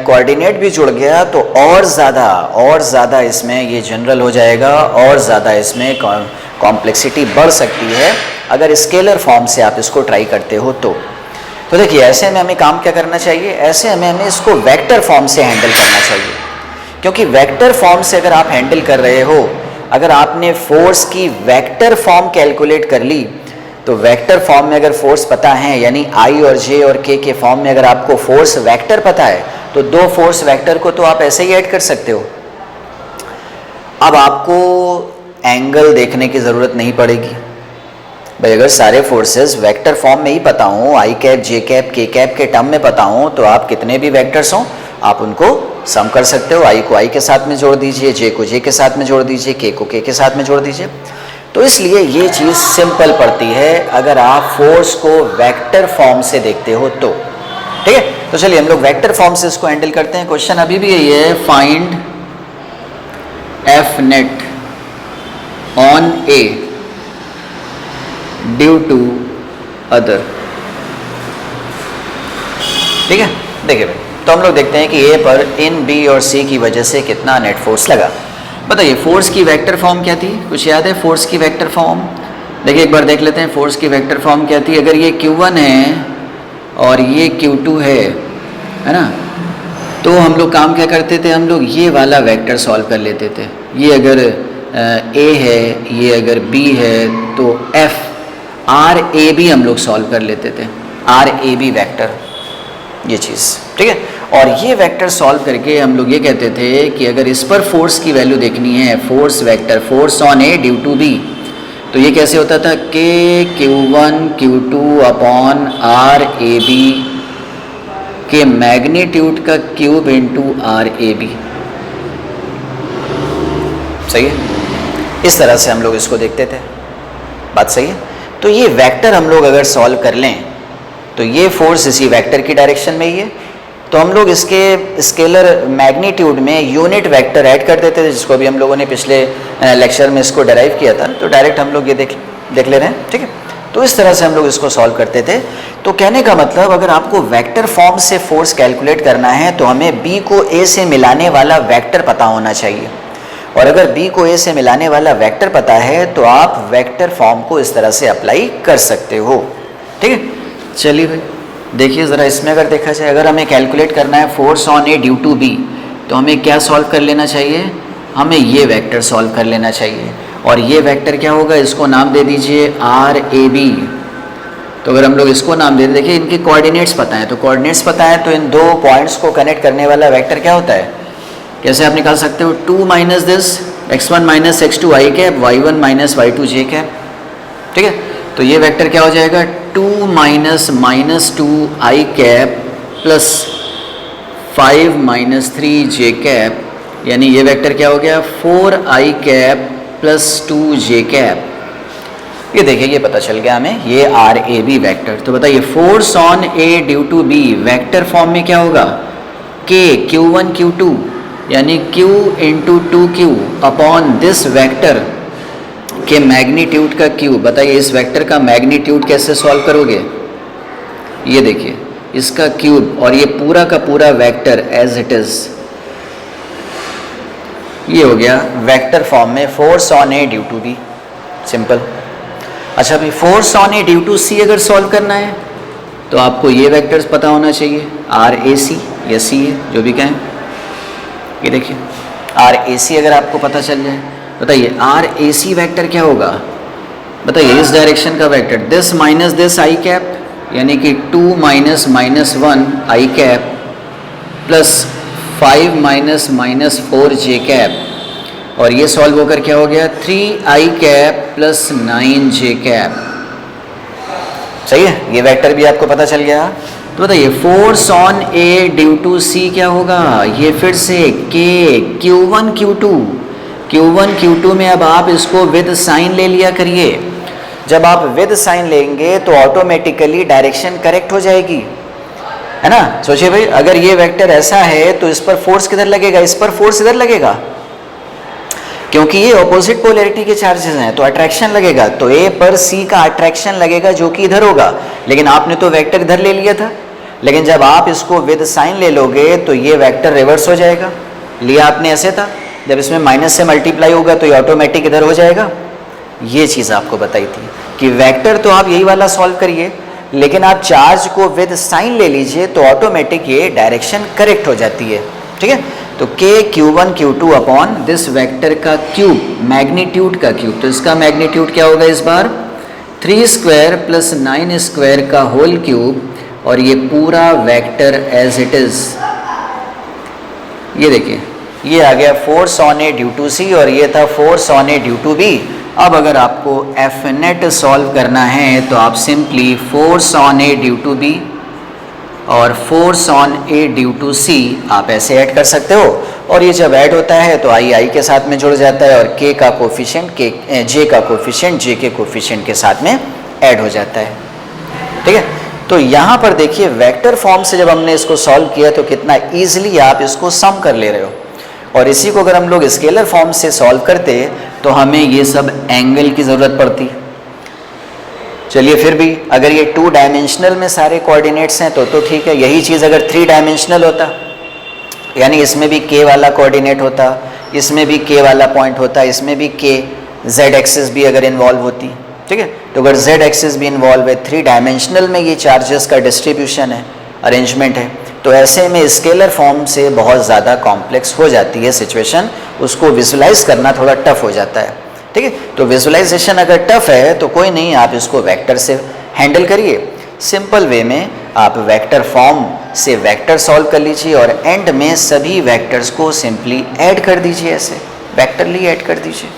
कोऑर्डिनेट भी जुड़ गया तो और ज़्यादा इसमें ये जनरल हो जाएगा, और ज़्यादा इसमें कॉम्प्लेक्सिटी बढ़ सकती है अगर स्केलर फॉर्म से आप इसको ट्राई करते हो तो देखिए ऐसे में हमें काम क्या करना चाहिए, ऐसे हमें इसको वेक्टर फॉर्म से हैंडल करना चाहिए, क्योंकि वेक्टर फॉर्म से अगर आप हैंडल कर रहे हो, अगर आपने फोर्स की वेक्टर फॉर्म कैलकुलेट कर ली, तो वेक्टर फॉर्म में अगर फोर्स पता है, यानी I और J और K के फॉर्म में अगर आपको फोर्स वेक्टर पता है, तो 2 फोर्स वेक्टर को तो आप ऐसे ही ऐड कर सकते हो। अब आपको एंगल देखने की ज़रूरत नहीं पड़ेगी, भाई अगर सारे फोर्सेस वेक्टर फॉर्म में ही पता हो, आई कैप, जे कैप, के कैप के टर्म में पता हो, तो आप कितने भी वेक्टर्स हों आप उनको सम कर सकते हो। आई को आई के साथ में जोड़ दीजिए, जे को जे के साथ में जोड़ दीजिए, के को के साथ में जोड़ दीजिए। तो इसलिए ये चीज़ सिंपल पड़ती है अगर आप फोर्स को वेक्टर फॉर्म से देखते हो तो। ठीक है, तो चलिए हम लोग वेक्टर फॉर्म से इसको हैंडल करते हैं। क्वेश्चन अभी भी यही है, find F net on A due to other. ठीक है, देखिए भाई, तो हम लोग देखते हैं कि ए पर इन बी और सी की वजह से कितना नेट फोर्स लगा। बताइए फोर्स की वेक्टर फॉर्म क्या थी, कुछ याद है? फोर्स की वेक्टर फॉर्म देखिए एक बार देख लेते हैं। फोर्स की वेक्टर फॉर्म क्या थी? अगर ये Q1 है और ये Q2 है ना, तो हम लोग काम क्या करते थे, हम लोग ये वाला वेक्टर सॉल्व कर लेते थे। ये अगर A है, ये अगर B है, तो F RAB हम लोग सॉल्व कर लेते थे, RAB वेक्टर, ये चीज़। ठीक है, और ये वेक्टर सॉल्व करके हम लोग ये कहते थे कि अगर इस पर फोर्स की वैल्यू देखनी है, force vector, force on A due to B, तो ये कैसे होता था, K Q1 Q2 upon RAB के मैग्नीट्यूड का क्यूब इंटू RAB। सही है, इस तरह से हम लोग इसको देखते थे। बात सही है। तो ये वेक्टर हम लोग अगर सॉल्व कर लें तो ये फोर्स इसी वेक्टर की डायरेक्शन में ही है, तो हम लोग इसके स्केलर मैग्नीट्यूड में यूनिट वेक्टर ऐड कर देते थे, जिसको भी हम लोगों ने पिछले लेक्चर में इसको डराइव किया था। तो डायरेक्ट हम लोग ये देख ले रहे हैं। ठीक है, तो इस तरह से हम लोग इसको सॉल्व करते थे। तो कहने का मतलब अगर आपको वेक्टर फॉर्म से फोर्स कैलकुलेट करना है तो हमें बी को ए से मिलाने वाला वेक्टर पता होना चाहिए, और अगर बी को ए से मिलाने वाला वेक्टर पता है तो आप वेक्टर फॉर्म को इस तरह से अप्लाई कर सकते हो। ठीक है, चलिए भाई देखिए ज़रा इसमें अगर देखा जाए, अगर हमें कैलकुलेट करना है force on A due to B, तो हमें क्या सॉल्व कर लेना चाहिए, हमें ये वेक्टर सॉल्व कर लेना चाहिए। और ये वेक्टर क्या होगा, इसको नाम दे दीजिए RAB। तो अगर हम लोग इसको नाम दे, देखिए इनके कोऑर्डिनेट्स पता है, तो कोऑर्डिनेट्स पता है तो इन दो पॉइंट्स को कनेक्ट करने वाला वेक्टर क्या होता है, कैसे आप निकाल सकते हो, 2 minus this x1 minus x2 I cap, y1 minus y2 J cap. ठीक है, तो ये वेक्टर क्या हो जाएगा, 2 माइनस माइनस 2 आई कैप प्लस 5 माइनस 3 जे कैप, यानी ये वेक्टर क्या हो गया, 4 आई कैप प्लस 2 जे कैप। ये देखिए ये पता चल गया हमें, ये RAB वेक्टर। तो बताइए force on A due to B vector form में क्या होगा, K Q1 Q2 यानी Q into 2Q upon this vector के मैग्नीट्यूड का क्यूब। बताइए इस वेक्टर का मैग्नीट्यूड कैसे सॉल्व करोगे, ये देखिए इसका क्यूब और ये पूरा का पूरा वेक्टर एज इट इज, ये हो गया वेक्टर फॉर्म में force on A due to B. Simple. अच्छा भाई force on A due to C अगर सॉल्व करना है तो आपको ये वेक्टर्स पता होना चाहिए, RAC या C है जो भी कहें। ये देखिए RAC अगर आपको पता चल जाए, बताइए RAC वेक्टर क्या होगा, बताइए इस डायरेक्शन का vector, this minus this I cap यानी कि 2 माइनस माइनस 1 आई कैप प्लस 5 माइनस माइनस 4 जे कैप, और ये सॉल्व होकर क्या हो गया, 3 आई कैप प्लस 9 जे कैप। सही है, ये वेक्टर भी आपको पता चल गया। तो बताइए force on A due to C क्या होगा, ये फिर से K Q1 Q2 में अब आप इसको विद साइन ले लिया करिए। जब आप विद साइन लेंगे तो ऑटोमेटिकली डायरेक्शन करेक्ट हो जाएगी, है ना। सोचिए भाई अगर ये वेक्टर ऐसा है तो इस पर फोर्स किधर लगेगा, इस पर फोर्स इधर लगेगा, क्योंकि ये ऑपोजिट पोलैरिटी के चार्जेस हैं तो अट्रैक्शन लगेगा, तो ए पर सी का अट्रैक्शन लगेगा जो कि इधर होगा, लेकिन आपने तो वेक्टर इधर ले लिया था। लेकिन जब आप इसको विद साइन ले लोगे तो ये वेक्टर रिवर्स हो जाएगा, लिया आपने ऐसे था, जब इसमें माइनस से मल्टीप्लाई होगा तो ये ऑटोमेटिक इधर हो जाएगा। ये चीज़ आपको बताई थी कि वेक्टर तो आप यही वाला सॉल्व करिए, लेकिन आप चार्ज को विद साइन ले लीजिए तो ऑटोमेटिक ये डायरेक्शन करेक्ट हो जाती है। ठीक है, तो K Q1 Q2 upon this vector का क्यूब, मैग्नीट्यूड का क्यूब, तो इसका मैग्नीट्यूड क्या होगा इस बार, 3 स्क्वायर प्लस 9 स्क्वायर का होल क्यूब, और ये पूरा वेक्टर एज इट इज। ये देखिए ये आ गया force on A due to C और ये था force on A due to B. अब अगर आपको एफ नेट सॉल्व करना है तो आप simply force on A due to B और force on A due to C आप ऐसे ऐड कर सकते हो, और ये जब ऐड होता है तो आई के साथ में जुड़ जाता है और के का कोफिशिएंट जे का कोफिशिएंट जे के कोफिशिएंट के साथ में ऐड हो जाता है। ठीक है, तो यहाँ पर देखिए वेक्टर फॉर्म से जब हमने इसको सॉल्व किया तो कितना ईजिली आप इसको सम कर ले रहे हो, और इसी को अगर हम लोग स्केलर फॉर्म से सॉल्व करते तो हमें ये सब एंगल की ज़रूरत पड़ती। चलिए फिर भी अगर ये 2 डायमेंशनल में सारे कोऑर्डिनेट्स हैं तो ठीक है, यही चीज़ अगर 3 डायमेंशनल होता, यानी इसमें भी के वाला कोऑर्डिनेट होता, इसमें भी के वाला पॉइंट होता, इसमें भी के जेड एक्सिस भी अगर इन्वॉल्व होती, ठीक है, तो अगर जेड एक्सिस भी इन्वॉल्व है, 3 डायमेंशनल में ये चार्जेस का डिस्ट्रीब्यूशन है, अरेंजमेंट है, तो ऐसे में स्केलर फॉर्म से बहुत ज़्यादा कॉम्प्लेक्स हो जाती है सिचुएशन, उसको विजुलाइज करना थोड़ा टफ हो जाता है। ठीक है, तो विजुलाइजेशन अगर टफ है तो कोई नहीं, आप इसको वेक्टर से हैंडल करिए। सिंपल वे में आप वेक्टर फॉर्म से वेक्टर सॉल्व कर लीजिए और एंड में सभी वेक्टर्स को सिंपली ऐड कर दीजिए, ऐसे वेक्टरली ऐड कर दीजिए।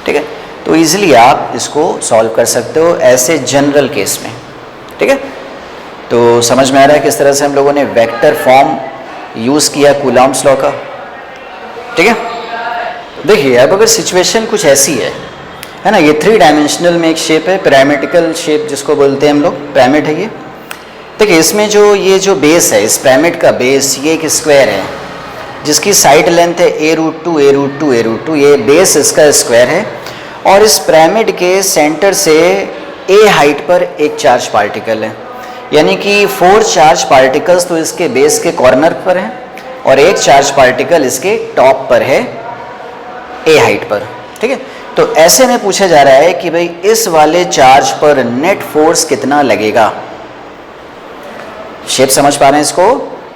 ठीक है, तो इजीली आप इसको सॉल्व कर सकते हो ऐसे जनरल केस में। ठीक है, तो समझ में आ रहा है किस तरह से हम लोगों ने वेक्टर फॉर्म यूज़ किया कूलॉम्स लॉ का। ठीक है, देखिए अब अगर सिचुएशन कुछ ऐसी है ना, ये 3 डायमेंशनल में एक शेप है, पिरामिडिकल शेप जिसको बोलते हैं हम लोग, पिरामिड है ये। देखिए इसमें जो ये जो बेस है, इस पिरामिड का बेस ये एक स्क्वायर है जिसकी साइड लेंथ है a√2 a√2 a√2, ये बेस इसका स्क्वायर है, और इस पिरामिड के सेंटर से a हाइट पर एक चार्ज पार्टिकल है, यानी कि 4 चार्ज पार्टिकल्स तो इसके बेस के कॉर्नर पर हैं और एक चार्ज पार्टिकल इसके टॉप पर है ए हाइट पर। ठीक है, तो ऐसे में पूछा जा रहा है कि भाई इस वाले चार्ज पर नेट फोर्स कितना लगेगा। शेप समझ पा रहे हैं इसको,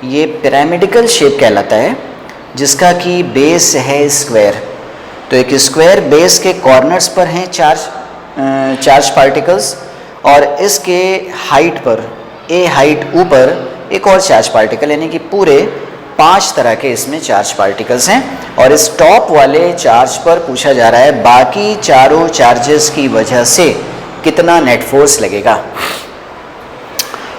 ये पिरामिडिकल शेप कहलाता है जिसका कि बेस है स्क्वायर, तो एक स्क्वायर बेस के कॉर्नर्स पर हैं चार्ज पार्टिकल्स, और इसके हाइट पर ए हाइट ऊपर एक और चार्ज पार्टिकल, यानी कि पूरे 5 तरह के इसमें चार्ज पार्टिकल्स हैं, और इस टॉप वाले चार्ज पर पूछा जा रहा है बाकी चारों चार्जेस की वजह से कितना नेट फोर्स लगेगा।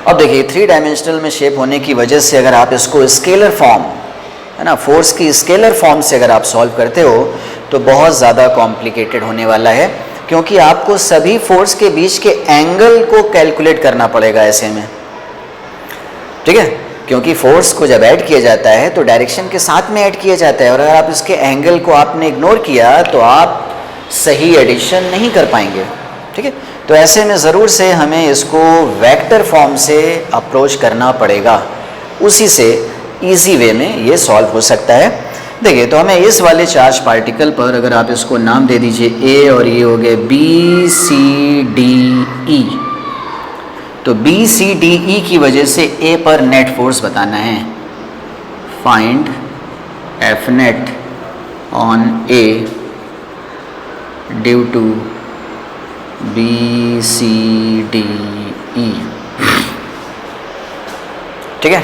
अब देखिए 3 डायमेंशनल में शेप होने की वजह से अगर आप इसको स्केलर फॉर्म, है ना, फोर्स की स्केलर फॉर्म से अगर आप सॉल्व करते हो तो बहुत ज़्यादा कॉम्प्लिकेटेड होने वाला है, क्योंकि आपको सभी फोर्स के बीच के एंगल को कैलकुलेट करना पड़ेगा ऐसे में। ठीक है, क्योंकि फोर्स को जब ऐड किया जाता है तो डायरेक्शन के साथ में ऐड किया जाता है, और अगर आप इसके एंगल को आपने इग्नोर किया तो आप सही एडिशन नहीं कर पाएंगे। ठीक है, तो ऐसे में ज़रूर से हमें इसको वेक्टर फॉर्म से अप्रोच करना पड़ेगा, उसी से इजी वे में ये सॉल्व हो सकता है। देखिए तो हमें इस वाले चार्ज पार्टिकल पर अगर आप इसको नाम दे दीजिए ए, और ये हो गए BCDE, तो BCDE की वजह से ए पर नेट फोर्स बताना है। Find F net on A due to BCDE। ठीक है,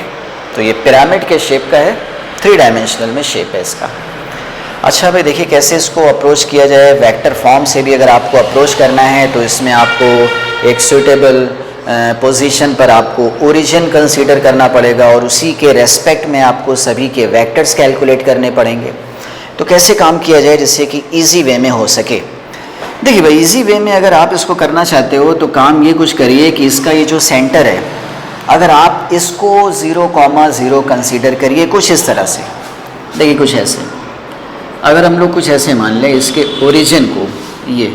तो ये पिरामिड के शेप का है, 3 डायमेंशनल में शेप है इसका। अच्छा भाई देखिए कैसे इसको अप्रोच किया जाए। वेक्टर फॉर्म से भी अगर आपको अप्रोच करना है तो इसमें आपको एक सूटेबल पोजीशन पर आपको ओरिजिन कंसीडर करना पड़ेगा, और उसी के रेस्पेक्ट में आपको सभी के वेक्टर्स कैलकुलेट करने पड़ेंगे। तो कैसे काम किया जाए जिससे कि इजी वे में हो सके। देखिए भाई इजी वे में अगर आप इसको करना चाहते हो तो काम ये कुछ करिए कि इसका ये जो सेंटर है, अगर आप इसको 0,0 कंसीडर करिए कुछ इस तरह से। देखिए कुछ ऐसे, अगर हम लोग कुछ ऐसे मान लें, इसके ओरिजिन को, ये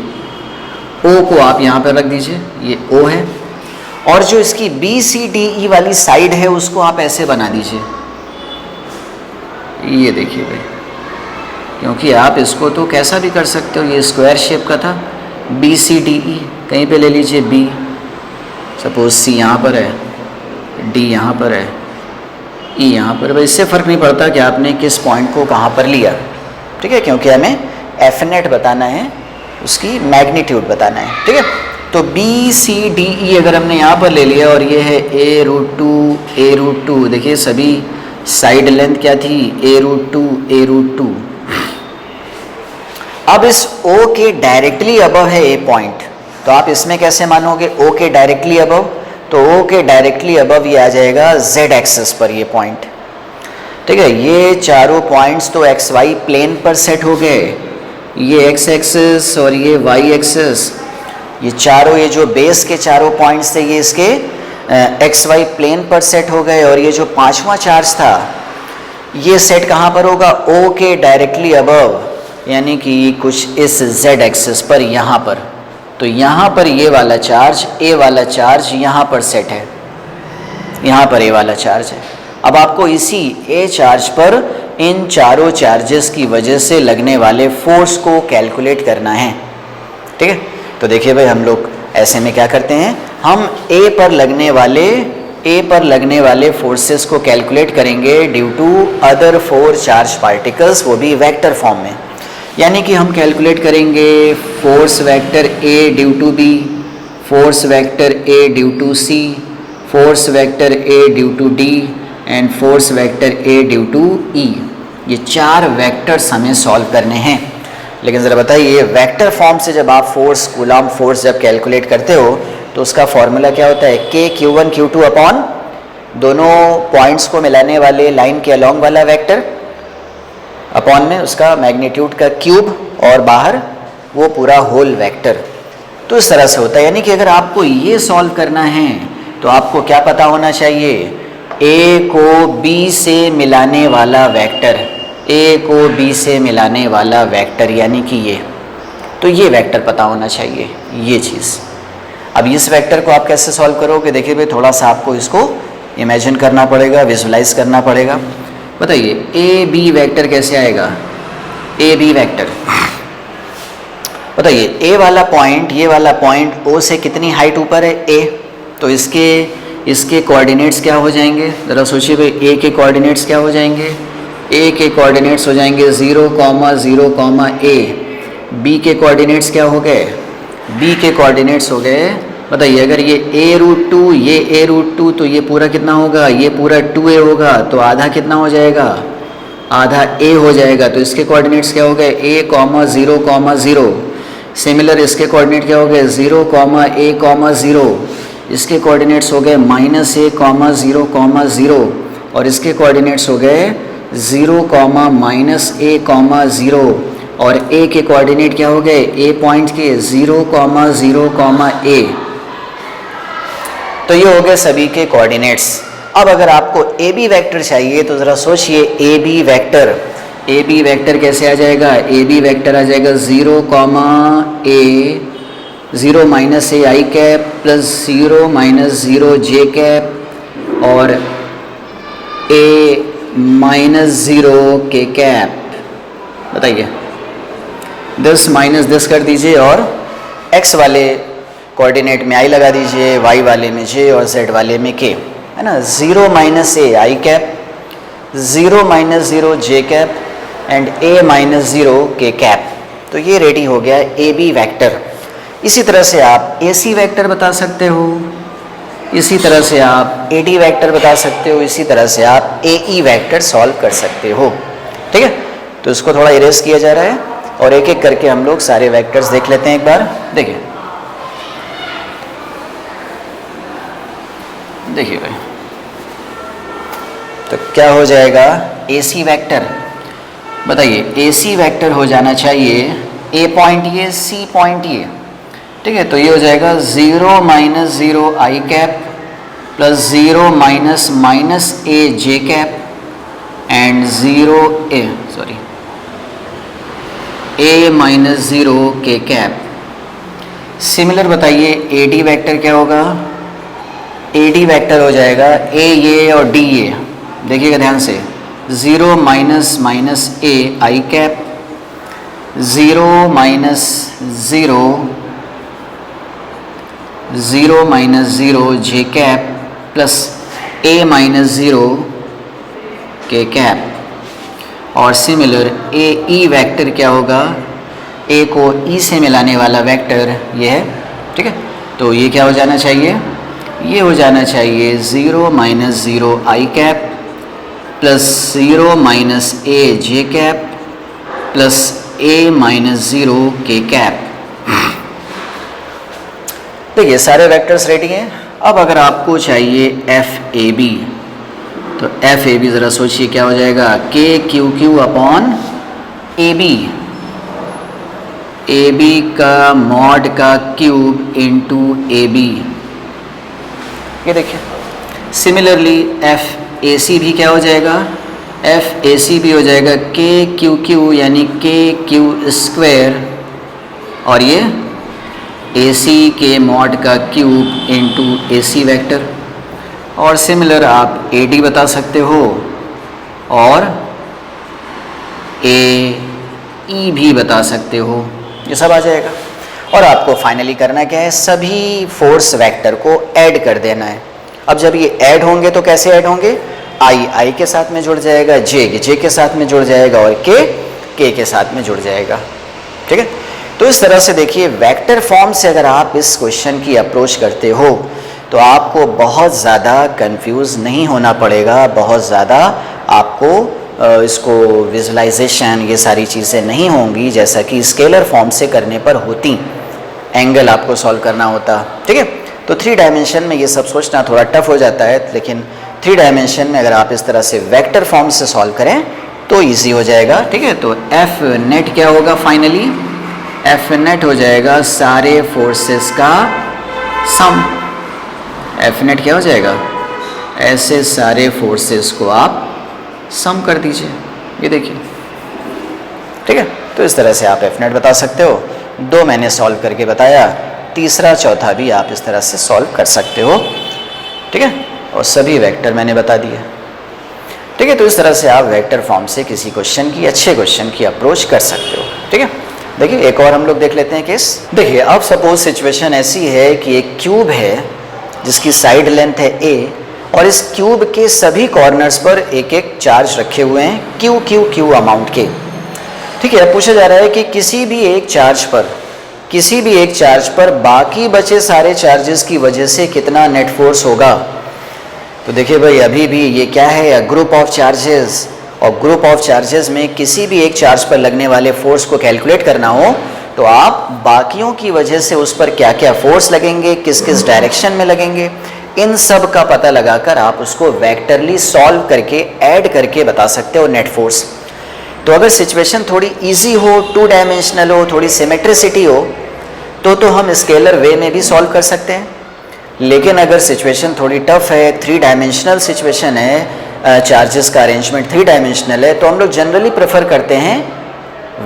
ओ को आप यहाँ पर रख दीजिए, ये ओ है, और जो इसकी BCDE वाली साइड है उसको आप ऐसे बना दीजिए। ये देखिए भाई, क्योंकि आप इसको तो कैसा भी कर सकते हो, ये स्क्वायर शेप का था, BCDE कहीं पे ले लीजिए, B सपोज C यहाँ पर है, D यहाँ पर है, E यहाँ पर। भाई इससे फ़र्क नहीं पड़ता कि आपने किस पॉइंट को कहाँ पर लिया। ठीक है, क्योंकि हमें एफ नेट बताना है, उसकी मैग्नीट्यूड बताना है। ठीक है, तो BCDE अगर हमने यहाँ पर ले लिया, और ये है a√2 a√2, देखिए सभी साइड लेंथ क्या थी a√2 अब इस O के डायरेक्टली अबव है ए पॉइंट, तो आप इसमें कैसे मानोगे O के डायरेक्टली अबव, तो O के डायरेक्टली अबव ये आ जाएगा z एक्सिस पर ये पॉइंट, ठीक है। ये चारों पॉइंट्स तो एक्स वाई प्लेन पर सेट हो गए, ये एक्स एक्सिस और ये वाई एक्सिस, ये चारों, ये जो बेस के चारों पॉइंट्स थे ये इसके एक्स वाई प्लेन पर सेट हो गए, और ये जो पांचवा चार्ज था ये सेट कहाँ पर होगा, O के डायरेक्टली अबव, यानी कि कुछ इस z एक्सिस पर यहाँ पर। तो यहाँ पर ये वाला चार्ज, A वाला चार्ज यहाँ पर सेट है, यहाँ पर A वाला चार्ज है। अब आपको इसी A चार्ज पर इन चारों चार्जेस की वजह से लगने वाले फोर्स को कैलकुलेट करना है, ठीक है। तो देखिए भाई, हम लोग ऐसे में क्या करते हैं, हम A पर लगने वाले फोर्सेस को कैलकुलेट करेंगे due to other 4 charge particles, वो भी वेक्टर फॉर्म में। यानी कि हम कैलकुलेट करेंगे force vector A due to B, force vector A due to C, force vector A due to D and force vector A due to E। ये 4 vectors हमें solve करने हैं। लेकिन ज़रा बताइए, ये वेक्टर फॉर्म से जब आप फोर्स, कूलॉम फोर्स जब कैलकुलेट करते हो तो उसका फॉर्मूला क्या होता है, K Q1 Q2 अपॉन दोनों पॉइंट्स को मिलाने वाले लाइन के अलोंग वाला वेक्टर, अपॉन में उसका मैग्नीट्यूड का क्यूब, और बाहर वो पूरा होल वेक्टर। तो इस तरह से होता है। यानी कि अगर आपको ये सॉल्व करना है तो आपको क्या पता होना चाहिए, A को B से मिलाने वाला वेक्टर, A को B से मिलाने वाला वेक्टर, यानी कि ये, तो ये वेक्टर पता होना चाहिए, ये चीज़। अब इस वेक्टर को आप कैसे सॉल्व करोगे, देखिए भाई, थोड़ा सा आपको इसको इमेजिन करना पड़ेगा, विजुलाइज करना पड़ेगा। बताइए ए बी वेक्टर कैसे आएगा, ए बी वेक्टर, बताइए ए वाला पॉइंट, ये वाला पॉइंट O से कितनी हाइट ऊपर है, A, तो इसके कोऑर्डिनेट्स क्या हो जाएंगे, ज़रा सोचिए भाई, A के कोऑर्डिनेट्स क्या हो जाएंगे, A के कोऑर्डिनेट्स हो जाएंगे 0, 0, A। B के कोऑर्डिनेट्स क्या हो गए, B के कोऑर्डिनेट्स हो गए, बताइए अगर ये a√2, ये a√2, तो ये पूरा कितना होगा, ये पूरा 2a होगा, तो आधा कितना हो जाएगा, आधा a हो जाएगा। तो इसके कोऑर्डिनेट्स क्या हो गए, a, 0, 0। सिमिलर इसके कोऑर्डिनेट क्या हो गए, 0, a, 0। इसके कोऑर्डिनेट्स हो गए -a, 0, 0, और इसके कोऑर्डिनेट्स हो गए 0, -a, 0, और a के कोऑर्डिनेट क्या हो गए, a पॉइंट के 0, 0, a। तो ये हो गए सभी के कोऑर्डिनेट्स। अब अगर आपको ए बी वेक्टर चाहिए तो ज़रा सोचिए, ए बी वेक्टर कैसे आ जाएगा, ए बी वेक्टर आ जाएगा 0, a, 0 - a I cap plus 0 - 0 j cap और a - 0 k कैप। बताइए, दिस माइनस दिस कर दीजिए और x वाले कोऑर्डिनेट में I लगा दीजिए, y वाले में j और z वाले में k, है ना। 0 - a I cap, 0 - 0 j cap and a - 0 k cap. तो ये रेडी हो गया ए बी वेक्टर। इसी तरह से आप ए सी वेक्टर बता सकते हो, इसी तरह से आप ए डी वेक्टर बता सकते हो, इसी तरह से आप ए ई वेक्टर सॉल्व कर सकते हो, ठीक है। तो इसको थोड़ा इरेज किया जा रहा है और एक एक करके हम लोग सारे वेक्टर्स देख लेते हैं एक बार। देखिए भाई, तो क्या हो जाएगा, ए सी वेक्टर, बताइए ए सी वेक्टर हो जाना चाहिए, ए पॉइंट ये, सी पॉइंट ये, ठीक है। तो ये हो जाएगा 0 - 0 I cap plus 0 - a j cap and a - 0 k cap. Similar बताइए ए डी वेक्टर क्या होगा, ए डी वेक्टर हो जाएगा ए ये और डी ये, देखिएगा ध्यान से, 0 - a I cap, 0 - 0 j cap plus a - 0 k cap. और सिमिलर ए ई वेक्टर क्या होगा, ए को ई से मिलाने वाला वेक्टर ये है, ठीक है। तो ये क्या हो जाना चाहिए, ये हो जाना चाहिए 0 - 0 I cap plus 0 minus A J cap plus a minus 0 K cap. देखिए सारे वेक्टर्स रेडी हैं। अब अगर आपको चाहिए एफ ए बी, तो एफ ए बी ज़रा सोचिए क्या हो जाएगा, K Q Q upon A B, A B का मॉड का क्यूब इंटू ए बी। ये देखिए सिमिलरली एफ ए सी भी क्या हो जाएगा, एफ ए सी भी हो जाएगा के क्यू क्यू यानी के क्यू स्क्वायर, और ये ए सी के मॉड का क्यूब इंटू ए सी वैक्टर। और सिमिलर आप ए डी बता सकते हो और ए ई भी बता सकते हो, ये सब आ जाएगा। और आपको फाइनली करना क्या है, सभी फोर्स वेक्टर को ऐड कर देना है। अब जब ये ऐड होंगे तो कैसे ऐड होंगे, आई के साथ में जुड़ जाएगा, जे के साथ में जुड़ जाएगा और के के साथ में जुड़ जाएगा। ठीक है, तो इस तरह से देखिए वेक्टर फॉर्म से अगर आप इस क्वेश्चन की अप्रोच करते हो तो आपको बहुत ज़्यादा कंफ्यूज नहीं होना पड़ेगा, बहुत ज़्यादा आपको इसको विजुलाइजेशन ये सारी चीज़ें नहीं होंगी जैसा कि स्केलर फॉर्म से करने पर होती, एंगल आपको सॉल्व करना होता। ठीक है, तो 3 डायमेंशन में ये सब सोचना थोड़ा टफ हो जाता है, लेकिन 3 डायमेंशन में अगर आप इस तरह से वेक्टर फॉर्म से सॉल्व करें तो ईजी हो जाएगा। ठीक है, तो एफ नेट क्या होगा, फाइनली एफ नेट हो जाएगा सारे फोर्सेस का सम। एफ नेट क्या हो जाएगा, ऐसे सारे फोर्सेस को आप सम कर दीजिए, ये देखिए। ठीक है, तो इस तरह से आप एफ नेट बता सकते हो। 2 मैंने सॉल्व करके बताया, तीसरा चौथा भी आप इस तरह से सॉल्व कर सकते हो। ठीक है, और सभी वेक्टर मैंने बता दिए। ठीक है, तो इस तरह से आप वेक्टर फॉर्म से किसी क्वेश्चन की, अच्छे क्वेश्चन की अप्रोच कर सकते हो। ठीक है, देखिए एक और हम लोग देख लेते हैं केस। देखिए अब सपोज सिचुएशन ऐसी है कि एक क्यूब है जिसकी साइड लेंथ है a, और इस क्यूब के सभी कॉर्नर्स पर एक एक चार्ज रखे हुए हैं क्यू क्यू क्यू अमाउंट के। ठीक है, अब पूछा जा रहा है कि किसी भी एक चार्ज पर बाकी बचे सारे चार्जेस की वजह से कितना नेट फोर्स होगा। तो देखिए भाई अभी भी ये क्या है, ग्रुप ऑफ चार्जेस, और ग्रुप ऑफ चार्जेस में किसी भी एक चार्ज पर लगने वाले फोर्स को कैलकुलेट करना हो तो आप बाकियों की वजह से उस पर क्या क्या फोर्स लगेंगे, किस किस डायरेक्शन में लगेंगे, इन सब का पता लगाकर आप उसको वेक्टरली सॉल्व करके ऐड करके बता सकते हो नेट फोर्स। तो अगर सिचुएशन थोड़ी इजी हो, 2 डायमेंशनल हो, थोड़ी सिमेट्रिसिटी हो तो हम स्केलर वे में भी सॉल्व कर सकते हैं। लेकिन अगर सिचुएशन थोड़ी टफ है, 3 डायमेंशनल सिचुएशन है, चार्जेस का अरेंजमेंट 3 डायमेंशनल है, तो हम लोग जनरली प्रेफर करते हैं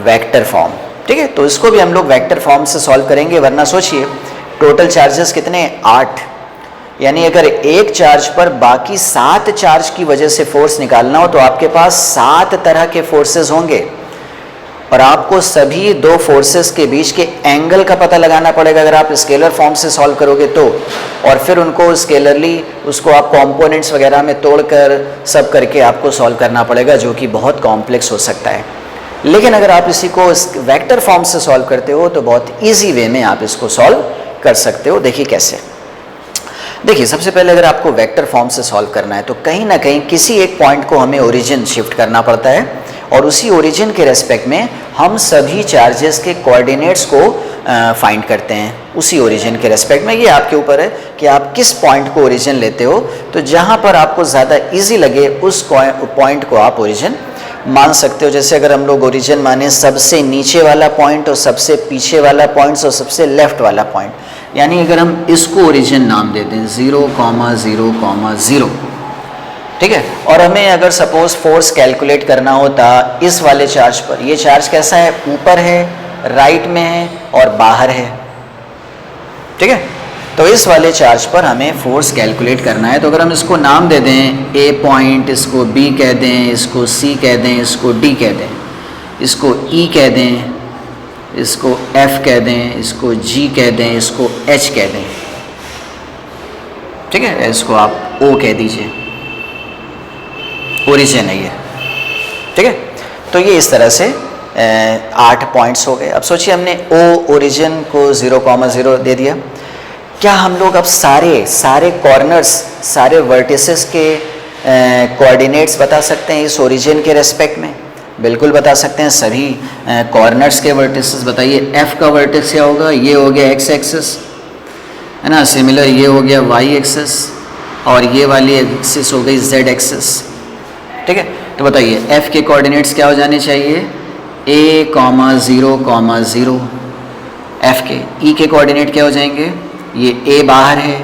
वेक्टर फॉर्म। ठीक है, तो इसको भी हम लोग वेक्टर फॉर्म से सॉल्व करेंगे। वरना सोचिए टोटल चार्जेस कितने, 8, यानी अगर एक चार्ज पर बाकी 7 चार्ज की वजह से फोर्स निकालना हो तो आपके पास 7 तरह के फोर्सेस होंगे, और आपको सभी 2 फोर्सेस के बीच के एंगल का पता लगाना पड़ेगा अगर आप स्केलर फॉर्म से सॉल्व करोगे तो, और फिर उनको स्केलरली उसको आप कंपोनेंट्स वगैरह में तोड़कर सब करके आपको सॉल्व करना पड़ेगा, जो कि बहुत कॉम्प्लेक्स हो सकता है। लेकिन अगर आप इसी को वेक्टर फॉर्म से सॉल्व करते हो तो बहुत ईजी वे में आप इसको सॉल्व कर सकते हो। देखिए कैसे। देखिए सबसे पहले अगर आपको वेक्टर फॉर्म से सॉल्व करना है तो कहीं ना कहीं किसी एक पॉइंट को हमें ओरिजिन शिफ्ट करना पड़ता है, और उसी ओरिजिन के रेस्पेक्ट में हम सभी चार्जेस के कोऑर्डिनेट्स को फाइंड करते हैं उसी ओरिजिन के रेस्पेक्ट में। ये आपके ऊपर है कि आप किस पॉइंट को ओरिजिन लेते हो, तो जहाँ पर आपको ज़्यादा इजी लगे उस पॉइंट को आप ओरिजिन मान सकते हो। जैसे अगर हम लोग ओरिजिन माने सबसे नीचे वाला पॉइंट और सबसे पीछे वाला पॉइंट और सबसे लेफ्ट वाला पॉइंट, यानी अगर हम इसको ओरिजिन नाम देते हैं 0,0,0, ठीक है, और हमें अगर सपोज फोर्स कैलकुलेट करना होता इस वाले चार्ज पर, ये चार्ज कैसा है, ऊपर है, राइट में है और बाहर है। ठीक है, तो इस वाले चार्ज पर हमें फोर्स कैलकुलेट करना है। तो अगर हम इसको नाम दे दें ए पॉइंट, इसको बी कह दें, इसको सी कह दें, इसको डी कह दें, इसको ई कह दें, इसको एफ कह दें, इसको जी कह दें, इसको एच कह दें। ठीक है, इसको आप ओ कह दीजिए, ओरिजिन है ये। ठीक है, तो ये इस तरह से 8 पॉइंट्स हो गए। अब सोचिए हमने ओ ओरिजिन को 0,0 दे दिया, क्या हम लोग अब सारे कॉर्नर्स, सारे वर्टिसेस के कोऑर्डिनेट्स बता सकते हैं इस ओरिजिन के रेस्पेक्ट में? बिल्कुल बता सकते हैं। सभी कॉर्नर्स के वर्टिसेस बताइए। एफ का वर्टिस क्या होगा? ये हो गया एक्स एक्सिस, है ना। सिमिलर ये हो गया वाई एक्सिस, और ये वाली एक्सिस हो गई जेड एक्सिस, ठीक है। तो बताइए एफ के कोऑर्डिनेट्स क्या हो जाने चाहिए? a, 0, 0। एफ के ई के कोऑर्डिनेट क्या हो जाएंगे? ये a बाहर है,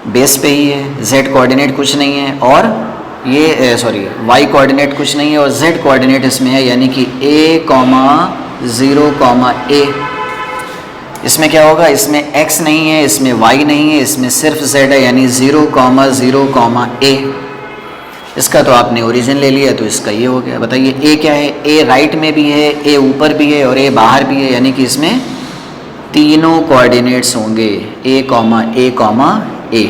बेस पे ही है, z कोऑर्डिनेट कुछ नहीं है, और ये y कोऑर्डिनेट कुछ नहीं है, और z कोऑर्डिनेट इसमें है, यानी कि a, 0, a। इसमें क्या होगा? इसमें x नहीं है, इसमें y नहीं है, इसमें सिर्फ z है, यानी 0, 0, a। इसका तो आपने ओरिजिन ले लिया, तो इसका ये हो गया। बताइए a क्या है? a राइट में भी है, a ऊपर भी है, और a बाहर भी है, यानी कि इसमें तीनों कोऑर्डिनेट्स होंगे a, a,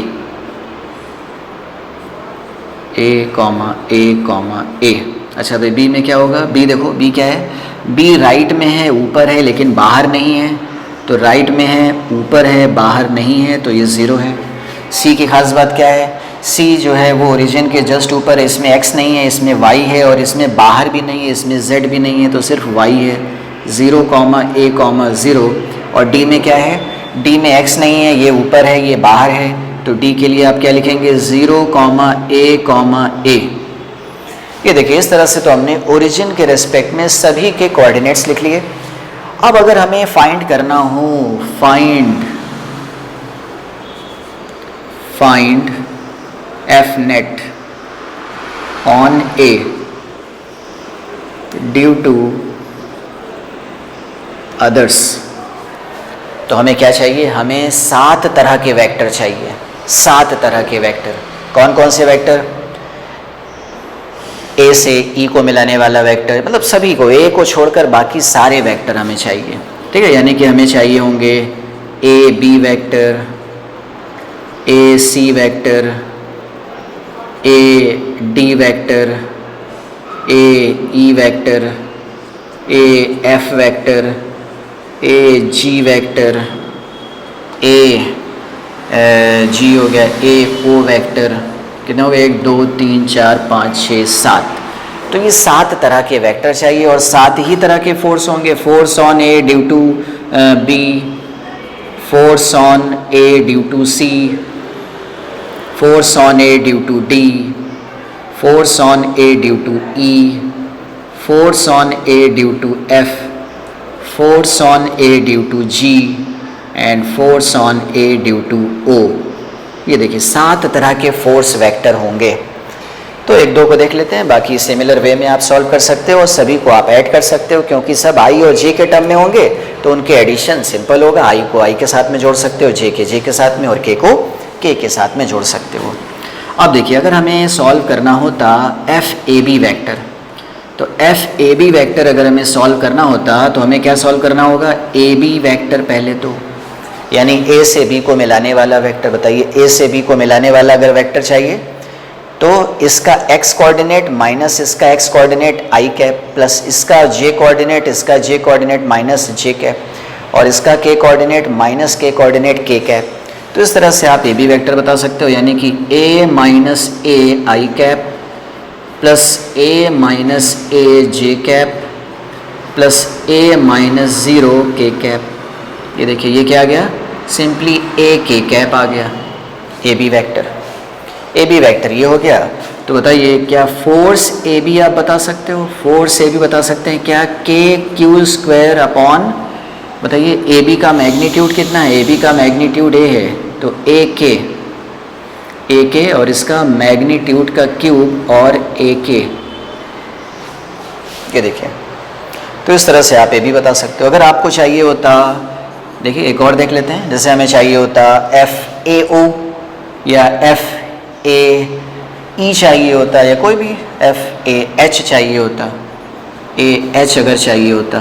a। अच्छा भाई b में क्या होगा? b देखो b क्या है? b राइट में है, ऊपर है, लेकिन बाहर नहीं है। तो राइट में है, ऊपर है, बाहर नहीं है, तो ये 0 है। c की खास बात क्या है? c जो है वो ओरिजिन के जस्ट ऊपर है, इसमें x नहीं है, इसमें y है, और इसमें बाहर भी नहीं है, इसमें z भी नहीं है, तो सिर्फ y है। 0, a, 0। और d में क्या है? d में x नहीं है, ये ऊपर है, ये बाहर है, तो d के लिए आप क्या लिखेंगे? 0, a, a। ये देखिए इस तरह से तो हमने ओरिजिन के रेस्पेक्ट में सभी के कोऑर्डिनेट्स लिख लिए। अब अगर हमें फाइंड करना हो, find f net on a due to others, तो हमें क्या चाहिए? हमें 7 तरह के वेक्टर चाहिए। 7 तरह के वेक्टर। कौन कौन से वेक्टर? a से e को मिलाने वाला वेक्टर, मतलब सभी को, a को छोड़कर बाकी सारे वेक्टर हमें चाहिए, ठीक है। यानी कि हमें चाहिए होंगे a b vector, a c vector, a d vector, a e vector, a f vector, a g vector, a g हो गया, a o वेक्टर। कितने हो गए? 1 2 3 4 5 6 7। तो ये 7 तरह के वेक्टर चाहिए, और 7 ही तरह के फोर्स होंगे। Force on a due to b, force on a due to c, force on A due to D, force on A due to E, force on A due to F, force on A due to G and force on A due to O। ये देखिए 7 तरह के force vector होंगे। तो 1-2 को देख लेते हैं, बाकी सिमिलर वे में आप सॉल्व कर सकते हो, और सभी को आप ऐड कर सकते हो, क्योंकि सब i और j के टर्म में होंगे, तो उनके एडिशन सिंपल होगा। i को i के साथ में जोड़ सकते हो, j के साथ में, और k को k के साथ में जोड़ सकते हो। अब देखिए अगर हमें सॉल्व करना होता एफ ए बी वेक्टर, तो एफ ए बी वेक्टर अगर हमें सॉल्व करना होता तो हमें क्या सॉल्व करना होगा? ए बी वेक्टर पहले तो, यानी ए से बी को मिलाने वाला वेक्टर। बताइए ए से बी को मिलाने वाला अगर वेक्टर चाहिए, तो इसका x कोऑर्डिनेट माइनस इसका x coordinate i cap, plus इसका j कोऑर्डिनेट, इसका j coordinate minus j cap, और इसका k coordinate minus k coordinate k cap. तो इस तरह से आप ए बी वेक्टर बता सकते हो, यानी कि a minus A I cap plus a minus A J cap plus a minus 0 k cap. ये देखिए ये क्या आ गया? सिंपली a k कैप आ गया, A B vector. A B vector ये हो गया। तो बताइए क्या फोर्स ए बी आप बता सकते हो? फोर्स ए बी बता सकते हैं क्या? k क्यू स्क्वायर अपॉन, बताइए ए बी का मैग्नीट्यूड कितना है? ए बी का मैग्नीट्यूड a है, तो ए के, और इसका मैग्नीट्यूड का क्यूब और ए के। ये देखिए तो इस तरह से आप ए बी बता सकते हो। अगर आपको चाहिए होता, देखिए एक और देख लेते हैं, जैसे हमें चाहिए होता एफ ए ओ या एफ ए ई चाहिए होता, या कोई भी एफ ए एच चाहिए होता, ए एच अगर चाहिए होता,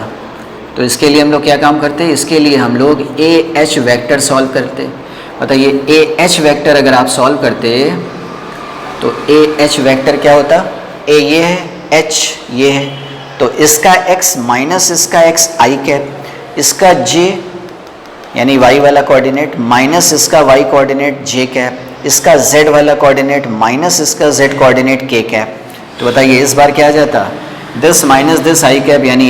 तो इसके लिए हम लोग क्या काम करते हैं? इसके लिए हम लोग ए एच वेक्टर सॉल्व करते। बताइए ए एच वेक्टर अगर आप सॉल्व करते तो ए एच वेक्टर क्या होता? ए ये है, एच ये है, तो इसका x माइनस इसका x आई कैप, इसका j यानी y वाला कोऑर्डिनेट माइनस इसका y कोऑर्डिनेट j कैप, इसका z वाला कोऑर्डिनेट माइनस इसका z कोऑर्डिनेट k कैप। तो बताइए इस बार क्या आ जाता, this minus this I cap यानी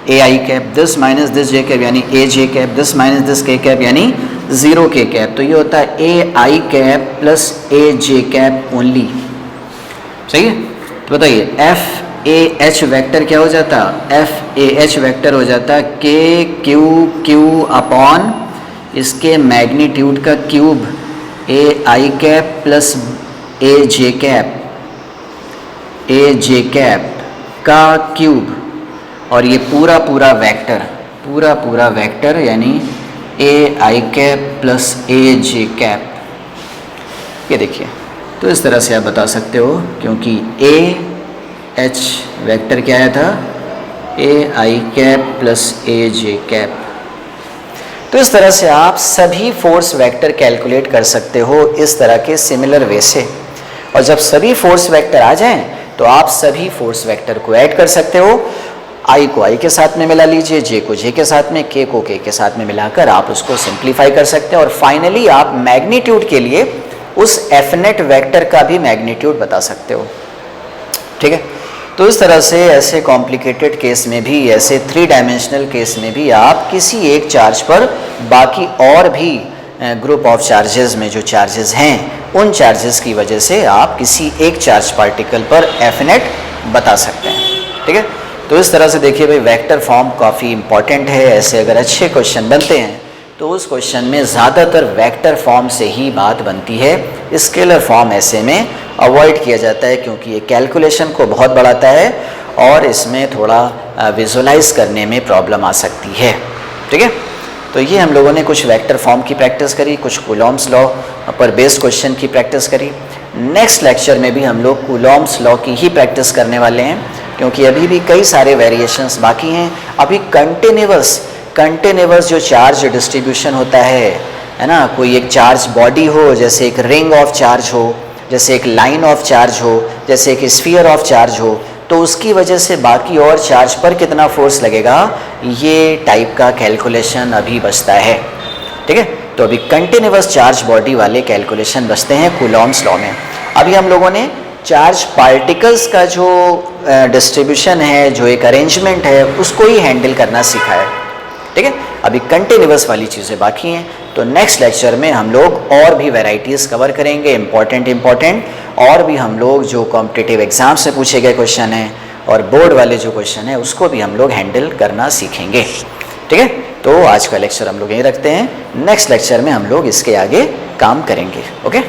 A I cap, this minus this J cap यानी A J cap, this minus this K cap यानी 0 के कैप। तो ये होता है ए I cap plus A J cap only. सही है। तो बताइए एफ ए एच वैक्टर क्या हो जाता, एफ ए एच वैक्टर हो जाता के क्यू क्यू अपॉन इसके मैग्नीट्यूड का cube A I cap plus A J cap का क्यूब, और ये पूरा वेक्टर यानी A I cap plus A J cap. ये देखिए, तो इस तरह से आप बता सकते हो, क्योंकि ए एच वेक्टर क्या आया था, ए I cap plus A J cap. तो इस तरह से आप सभी फोर्स वेक्टर कैलकुलेट कर सकते हो इस तरह के सिमिलर वे से। और जब सभी फोर्स वेक्टर आ जाएं तो आप सभी फोर्स वेक्टर को ऐड कर सकते हो। आई को आई के साथ में मिला लीजिए, जे को जे के साथ में, के को के साथ में मिलाकर आप उसको सिंप्लीफाई कर सकते हैं। और फाइनली आप मैग्नीट्यूड के लिए उस एफ नेट वैक्टर का भी मैग्नीट्यूड बता सकते हो। ठीक है। तो इस तरह से ऐसे कॉम्प्लिकेटेड केस में भी, ऐसे 3 डायमेंशनल केस में भी आप किसी एक चार्ज पर बाकी और भी ग्रुप ऑफ चार्जेस में जो चार्जेस हैं उन चार्जेस की वजह से आप किसी एक चार्ज पार्टिकल पर एफ नेट बता सकते हैं। ठीक है। तो इस तरह से देखिए भाई, वेक्टर फॉर्म काफ़ी इंपॉर्टेंट है। ऐसे अगर अच्छे क्वेश्चन बनते हैं तो उस क्वेश्चन में ज़्यादातर वेक्टर फॉर्म से ही बात बनती है। स्केलर फॉर्म ऐसे में अवॉइड किया जाता है क्योंकि ये कैलकुलेशन को बहुत बढ़ाता है और इसमें थोड़ा विजुलाइज करने में प्रॉब्लम आ सकती है। ठीक है। तो ये हम लोगों ने कुछ वेक्टर फॉर्म की प्रैक्टिस करी, कुछ कूलॉम्स लॉ पर बेस्ड क्वेश्चन की प्रैक्टिस करी। नेक्स्ट लेक्चर में भी हम लोग कूलॉम्स लॉ की ही प्रैक्टिस करने वाले हैं, क्योंकि अभी भी कई सारे वेरिएशंस बाकी हैं। अभी कंटिन्यूअस जो चार्ज डिस्ट्रीब्यूशन होता है ना, कोई एक चार्ज बॉडी हो, जैसे एक रिंग ऑफ चार्ज हो, जैसे एक लाइन ऑफ चार्ज हो, जैसे एक स्फीयर ऑफ चार्ज हो, तो उसकी वजह से बाकी और चार्ज पर कितना फोर्स लगेगा, ये टाइप का कैलकुलेशन अभी बचता है। ठीक है। तो अभी कंटिन्यूअस चार्ज बॉडी वाले कैलकुलेशन बचते हैं कूलॉम्स लॉ में। अभी हम लोगों ने चार्ज पार्टिकल्स का जो डिस्ट्रीब्यूशन है, जो एक अरेंजमेंट है, उसको ही हैंडल करना सीखा है। ठीक है। अभी कंटिन्यूअस वाली चीज़ें बाकी हैं। तो नेक्स्ट लेक्चर में हम लोग और भी वैरायटीज़ कवर करेंगे, इम्पॉर्टेंट और भी हम लोग जो कॉम्पिटिटिव एग्जाम से पूछे गए क्वेश्चन हैं और बोर्ड वाले जो क्वेश्चन है उसको भी हम लोग हैंडल करना सीखेंगे। ठीक है। तो आज का लेक्चर हम लोग यहीं रखते हैं। नेक्स्ट लेक्चर में हम लोग इसके आगे काम करेंगे। ओके।